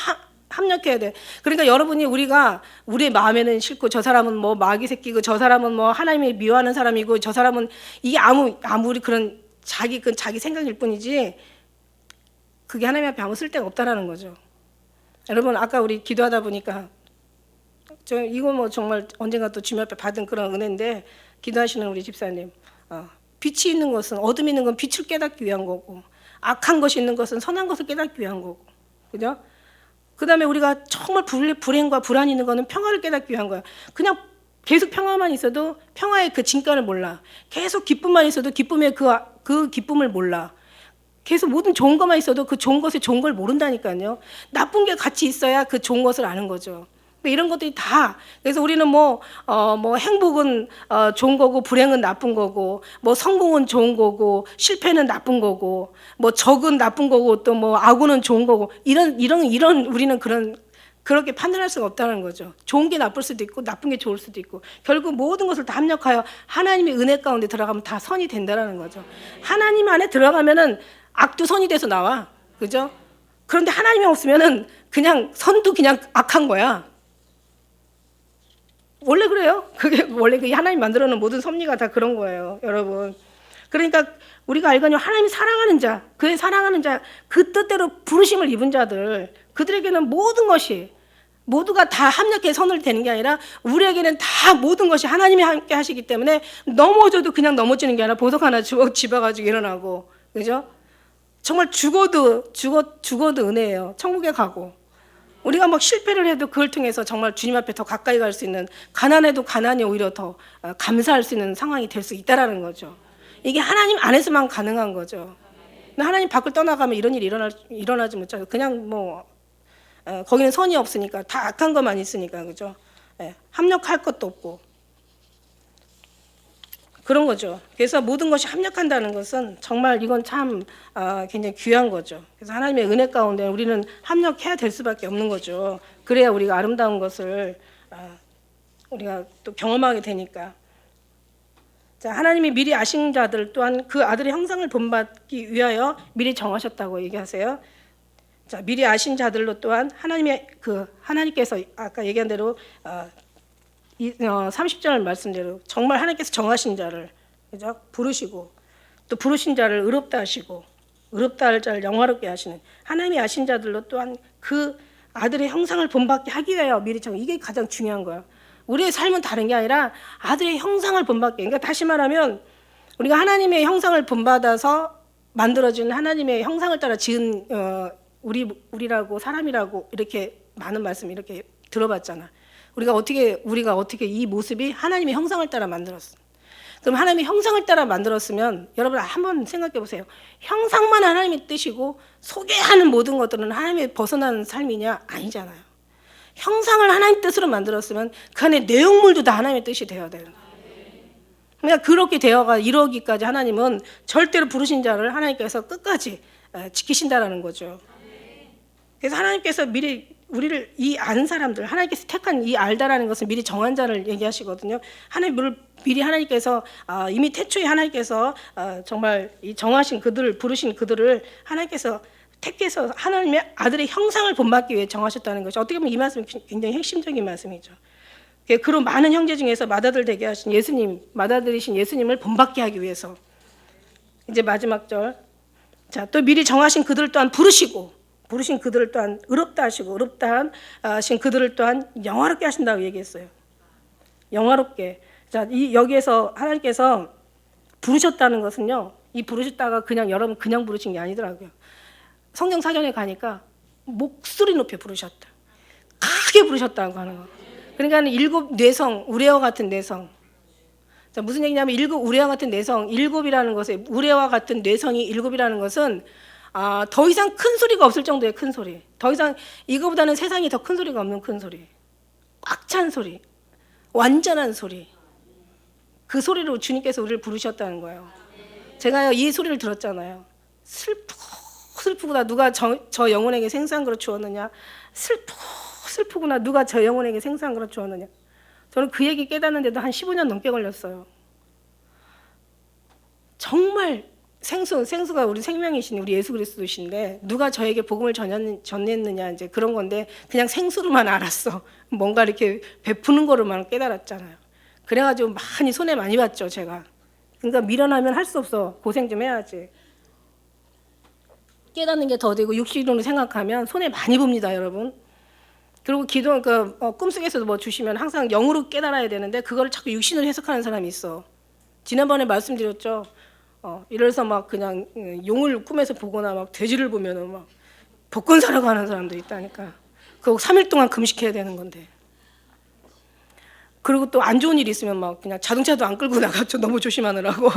합력해야 돼. 그러니까 여러분이 우리가 우리의 마음에는 싫고, 저 사람은 뭐 마귀 새끼고, 저 사람은 뭐 하나님이 미워하는 사람이고, 저 사람은 이게 아무리 그런 자기 생각일 뿐이지, 그게 하나님 앞에 아무 쓸데가 없다라는 거죠. 여러분, 아까 우리 기도하다 보니까 이거 뭐 정말 언젠가 또 주님 앞에 받은 그런 은혜인데, 기도하시는 우리 집사님, 빛이 있는 것은, 어둠이 있는 건 빛을 깨닫기 위한 거고, 악한 것이 있는 것은 선한 것을 깨닫기 위한 거고, 그죠? 그 다음에 우리가 정말 불행과 불안이 있는 거는 평화를 깨닫기 위한 거야. 그냥 계속 평화만 있어도 평화의 그 진가를 몰라. 계속 기쁨만 있어도 기쁨의 그 기쁨을 몰라. 계속 모든 좋은 것만 있어도 그 좋은 것의 좋은 걸 모른다니까요. 나쁜 게 같이 있어야 그 좋은 것을 아는 거죠. 이런 것들이 다, 그래서 우리는 뭐 행복은 좋은 거고, 불행은 나쁜 거고, 뭐 성공은 좋은 거고, 실패는 나쁜 거고, 뭐 적은 나쁜 거고, 또 뭐 악우는 좋은 거고, 이런 우리는 그렇게 판단할 수가 없다는 거죠. 좋은 게 나쁠 수도 있고, 나쁜 게 좋을 수도 있고, 결국 모든 것을 다 합력하여 하나님의 은혜 가운데 들어가면 다 선이 된다는 거죠. 하나님 안에 들어가면은 악도 선이 돼서 나와, 그죠? 그런데 하나님이 없으면은 그냥 선도 그냥 악한 거야. 원래 그래요. 그게 원래 그 하나님 만들어 놓은 모든 섭리가 다 그런 거예요, 여러분. 그러니까 우리가 알거니와 하나님이 사랑하는 자, 그의 사랑하는 자, 그 뜻대로 부르심을 입은 자들, 그들에게는 모든 것이 모두가 다 합력해 선을 되는 게 아니라 우리에게는 다 모든 것이 하나님이 함께 하시기 때문에 넘어져도 그냥 넘어지는 게 아니라 보석 하나 집어가지고 일어나고, 그죠? 정말 죽어도 은혜예요. 천국에 가고. 우리가 막 실패를 해도 그걸 통해서 정말 주님 앞에 더 가까이 갈 수 있는, 가난해도 가난이 오히려 더 감사할 수 있는 상황이 될 수 있다라는 거죠. 이게 하나님 안에서만 가능한 거죠. 하나님 밖을 떠나가면 이런 일이 일어나지 못하고, 그냥 뭐 거기는 선이 없으니까, 다 악한 것만 있으니까, 그죠? 합력할 것도 없고 그런 거죠. 그래서 모든 것이 합력한다는 것은 정말 이건 참 굉장히 귀한 거죠. 그래서 하나님의 은혜 가운데 우리는 합력해야 될 수밖에 없는 거죠. 그래야 우리가 아름다운 것을 우리가 또 경험하게 되니까. 자, 하나님이 미리 아신 자들 또한 그 아들의 형상을 본받기 위하여 미리 정하셨다고 얘기하세요. 자, 미리 아신 자들로 또한 하나님께서 아까 얘기한 대로 30절 말씀대로 정말 하나님께서 정하신 자를, 그죠? 부르시고, 또 부르신 자를 의롭다 하시고, 의롭다 할 자를 영화롭게 하시는 하나님이 아신 자들로 또한 그 아들의 형상을 본받게 하기 위하여 미리 이게 가장 중요한 거야. 우리의 삶은 다른 게 아니라 아들의 형상을 본받게. 그러니까 다시 말하면 우리가 하나님의 형상을 본받아서 만들어진 하나님의 형상을 따라 지은 우리라고 사람이라고 이렇게 많은 말씀 이렇게 들어봤잖아. 우리가 어떻게 이 모습이 하나님의 형상을 따라 만들었어. 그럼 하나님의 형상을 따라 만들었으면 여러분 한번 생각해 보세요. 형상만 하나님의 뜻이고 소개하는 모든 것들은 하나님의 벗어나는 삶이냐? 아니잖아요. 형상을 하나님 뜻으로 만들었으면 그 안에 내용물도 다 하나님의 뜻이 되어야 되는 거예요. 그러니까 그렇게 되어가 이러기까지 하나님은 절대로 부르신 자를 하나님께서 끝까지 지키신다라는 거죠. 그래서 하나님께서 미리 우리를 이 아는 사람들, 하나님께서 택한 이 알다라는 것은 미리 정한 자를 얘기하시거든요. 하나님을 미리 하나님께서 이미 태초에 하나님께서 정말 이 정하신 그들을, 부르신 그들을 하나님께서 택해서 하나님의 아들의 형상을 본받기 위해 정하셨다는 것이 어떻게 보면 이 말씀이 굉장히 핵심적인 말씀이죠. 그런 많은 형제 중에서 맏아들 되게 하신 예수님, 맏아들이신 예수님을 본받게 하기 위해서. 이제 마지막 절. 자, 또 미리 정하신 그들을 또한 부르신 그들을 또한 의롭다 하시고, 의롭다 하신 그들을 또한 영화롭게 하신다고 얘기했어요. 영화롭게. 자, 여기에서 하나님께서 부르셨다는 것은요, 이 부르셨다가 여러분 그냥 부르신 게 아니더라고요. 성경 사전에 가니까 목소리 높여 부르셨다. 크게 부르셨다고 하는 거. 그러니까 7 내성, 우레와 같은 내성. 자, 무슨 얘기냐면 7 우레와 같은 내성, 7이라는 것에 우레와 같은 뇌성이 7이라는 것은 더 이상 큰 소리가 없을 정도의 큰 소리. 더 이상 이거보다는 세상에 더 큰 소리가 없는 큰 소리. 꽉 찬 소리. 완전한 소리. 그 소리로 주님께서 우리를 부르셨다는 거예요. 제가 이 소리를 들었잖아요. 슬프구나 누가 저 영혼에게 생수한 그릇 주었느냐. 슬프구나 누가 저 영혼에게 생수한 그릇 주었느냐. 저는 그 얘기 깨닫는데도 한 15년 넘게 걸렸어요. 정말 생수가 우리 생명이신 우리 예수 그리스도이신데 누가 저에게 복음을 전했느냐 이제 그런 건데 그냥 생수로만 알았어. 뭔가 이렇게 베푸는 거로만 깨달았잖아요. 그래가지고 많이 손해 많이 봤죠 제가. 그러니까 미련하면 할 수 없어. 고생 좀 해야지. 깨닫는 게 더디고 육신으로 생각하면 손해 많이 봅니다 여러분. 그리고 기도 꿈속에서도 뭐 주시면 항상 영으로 깨달아야 되는데 그걸 자꾸 육신으로 해석하는 사람이 있어. 지난번에 말씀드렸죠. 이래서 막 그냥 용을 꿈에서 보거나 막 돼지를 보면은 막 복권 사러 가는 사람도 있다니까. 그거 3일 동안 금식해야 되는 건데. 그리고 또 안 좋은 일이 있으면 막 그냥 자동차도 안 끌고 나갔죠. 너무 조심하느라고.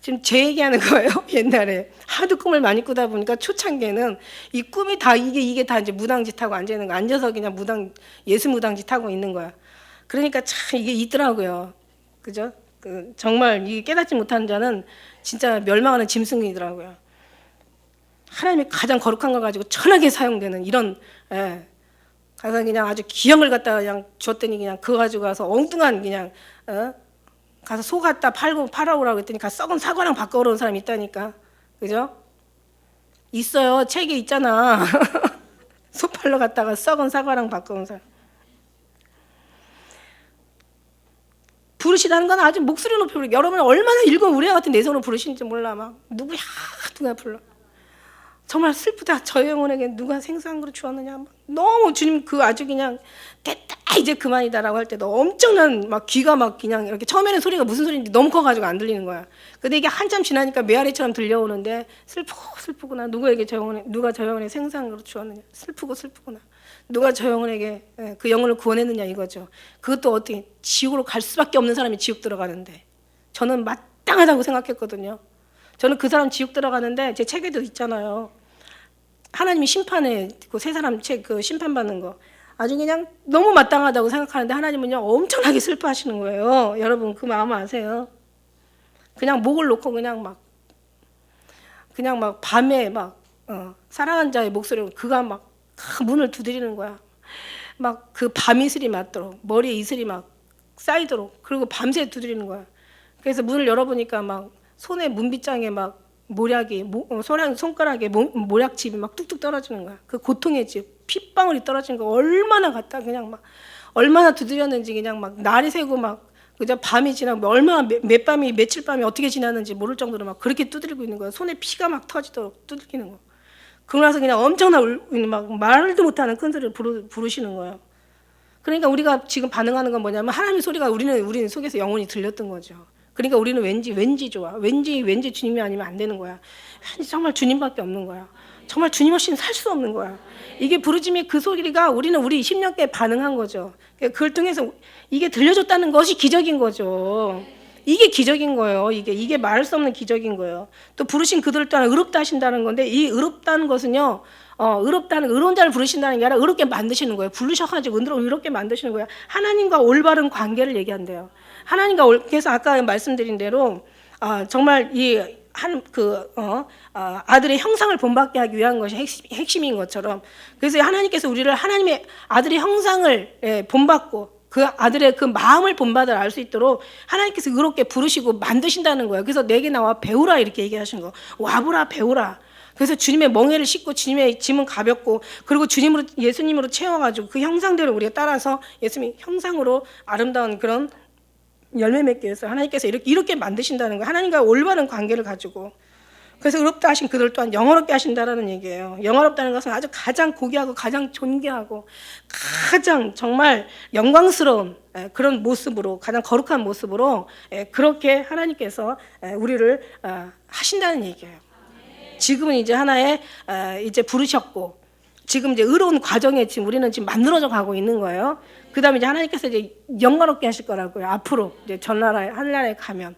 지금 제 얘기하는 거예요. 옛날에 하도 꿈을 많이 꾸다 보니까 초창기에는 이 꿈이 다 이게 다 이제 무당짓 하고 앉아 있는 거. 앉아서 그냥 예수 무당짓 하고 있는 거야. 그러니까 참 이게 있더라고요. 그죠? 정말 이게 깨닫지 못하는 자는 진짜 멸망하는 짐승이더라고요. 하나님이 가장 거룩한 걸 가지고 천하게 사용되는 이런 가서 그냥 아주 기형을 갖다가 그냥 줬더니 그냥 그거 가지고 가서 엉뚱한 그냥 가서 소 갖다 팔아오라고 했더니 가서 썩은 사과랑 바꿔오는 사람이 있다니까. 그죠? 있어요. 책에 있잖아. 소 팔러 갔다가 썩은 사과랑 바꿔온 사람. 부르시다는 건 아주 목소리 높이 부르고 여러분 얼마나 일곱 우리와 같은 내성으로 부르시는지 몰라. 막 누가 불러. 정말 슬프다. 저 영혼에게 누가 생수한 그릇 주었느냐. 너무 주님 아주 그냥 됐다 이제 그만이다라고 할 때도 엄청난 막 귀가 막 그냥 이렇게 처음에는 소리가 무슨 소리인지 너무 커가지고 안 들리는 거야. 근데 이게 한참 지나니까 메아리처럼 들려오는데 슬프구나. 누가 저 영혼에게 생수한 그릇 주었느냐. 슬프구나. 누가 저 영혼에게 그 영혼을 구원했느냐 이거죠. 그것도 어떻게 지옥으로 갈 수밖에 없는 사람이 지옥 들어가는데 저는 마땅하다고 생각했거든요. 저는 그 사람 지옥 들어가는데 제 책에도 있잖아요. 하나님이 심판에 세 사람 심판받는 거 아주 그냥 너무 마땅하다고 생각하는데 하나님은요 엄청나게 슬퍼하시는 거예요. 여러분 그 마음 아세요? 그냥 목을 놓고 그냥 막 밤에 막 사랑하는 자의 목소리로 그가 막 문을 두드리는 거야. 막 그 밤 이슬이 맞도록 머리에 이슬이 막 쌓이도록 그리고 밤새 두드리는 거야. 그래서 문을 열어보니까 막 손에 문빗장에 막 모략이 손가락에 모략집이 막 뚝뚝 떨어지는 거야. 그 고통의 집 핏방울이 떨어지는 거 얼마나 갔다 그냥 막 얼마나 두드렸는지 그냥 막 날이 새고 막 그저 밤이 지나고 얼마나 몇 밤이 며칠 밤이 어떻게 지났는지 모를 정도로 막 그렇게 두드리고 있는 거야. 손에 피가 막 터지도록 두드리는 거. 그러고 나서 그냥 엄청나 막 말도 못하는 큰 소리를 부르시는 거예요. 그러니까 우리가 지금 반응하는 건 뭐냐면 하나님의 소리가 우리는 속에서 영혼이 들렸던 거죠. 그러니까 우리는 왠지 좋아. 왠지 주님이 아니면 안 되는 거야. 정말 주님밖에 없는 거야. 정말 주님 없이는 살 수 없는 거야. 이게 부르짖음의 그 소리가 우리 10년께 반응한 거죠. 그걸 통해서 이게 들려줬다는 것이 기적인 거죠. 이게 기적인 거예요. 이게 말할 수 없는 기적인 거예요. 또 부르신 그들 또한 의롭다 하신다는 건데 이 의롭다는 것은요. 의로운 자를 부르신다는 게 아니라 의롭게 만드시는 거예요. 부르셔가지고 의롭게 만드시는 거예요. 하나님과 올바른 관계를 얘기한대요. 그래서 아까 말씀드린 대로 정말 아들의 형상을 본받게 하기 위한 것이 핵심인 것처럼 그래서 하나님께서 우리를 하나님의 아들의 형상을 본받고 그 아들의 그 마음을 본받아 알 수 있도록 하나님께서 의롭게 부르시고 만드신다는 거예요. 그래서 내게 나와 배우라 이렇게 얘기하신 거. 와보라 배우라. 그래서 주님의 멍에를 싣고 주님의 짐은 가볍고 그리고 예수님으로 채워가지고 그 형상대로 우리가 따라서 예수님 형상으로 아름다운 그런 열매 맺기 위해서 하나님께서 이렇게 만드신다는 거예요. 하나님과 올바른 관계를 가지고. 그래서 의롭다 하신 그들 또한 영화롭게 하신다라는 얘기예요. 영화롭다는 것은 아주 가장 고귀하고 가장 존귀하고 가장 정말 영광스러운 그런 모습으로 가장 거룩한 모습으로 그렇게 하나님께서 우리를 하신다는 얘기예요. 지금은 이제 하나의 이제 부르셨고 지금 이제 의로운 과정에 지금 우리는 지금 만들어져 가고 있는 거예요. 그다음에 이제 하나님께서 이제 영광롭게 하실 거라고요. 앞으로 이제 하늘나라에 가면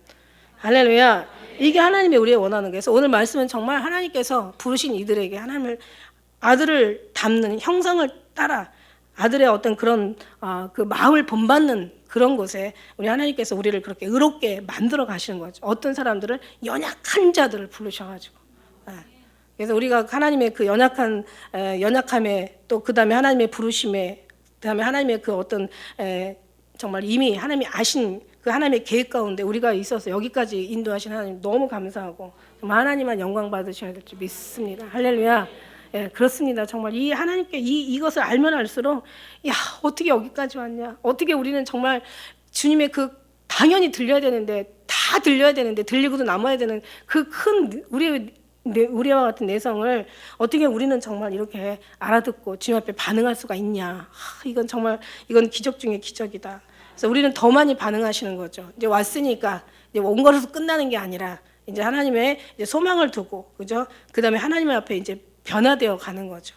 할렐루야. 이게 하나님의 우리의 원하는 거예요. 그래서 오늘 말씀은 정말 하나님께서 부르신 이들에게 하나님을 아들을 닮는 형상을 따라 아들의 어떤 그런 그 마음을 본받는 그런 곳에 우리 하나님께서 우리를 그렇게 의롭게 만들어 가시는 거죠. 어떤 사람들을 연약한 자들을 부르셔가지고. 예. 그래서 우리가 하나님의 그 연약함에 또 그 다음에 하나님의 부르심에 그 다음에 하나님의 그 어떤 정말 이미 하나님이 아신 그 하나님의 계획 가운데 우리가 있어서 여기까지 인도하신 하나님 너무 감사하고 정말 하나님만 영광 받으셔야 될 줄 믿습니다. 할렐루야. 예, 그렇습니다. 정말 이 하나님께 이것을 알면 알수록 야 어떻게 여기까지 왔냐? 어떻게 우리는 정말 주님의 그 당연히 들려야 되는데 다 들려야 되는데 들리고도 남아야 되는 그 큰 우리와 같은 내성을 어떻게 우리는 정말 이렇게 알아듣고 주님 앞에 반응할 수가 있냐? 이건 기적 중에 기적이다. 그래서 우리는 더 많이 반응하시는 거죠. 이제 왔으니까 이제 온 거라서 끝나는 게 아니라 이제 하나님의 이제 소망을 두고 그죠? 그다음에 하나님 앞에 이제 변화되어 가는 거죠.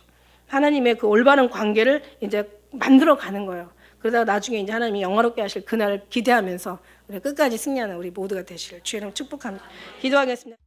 하나님의 그 올바른 관계를 이제 만들어 가는 거예요. 그러다가 나중에 이제 하나님이 영화롭게 하실 그날을 기대하면서 우리 끝까지 승리하는 우리 모두가 되시길 주의 이름 축복합니다. 기도하겠습니다.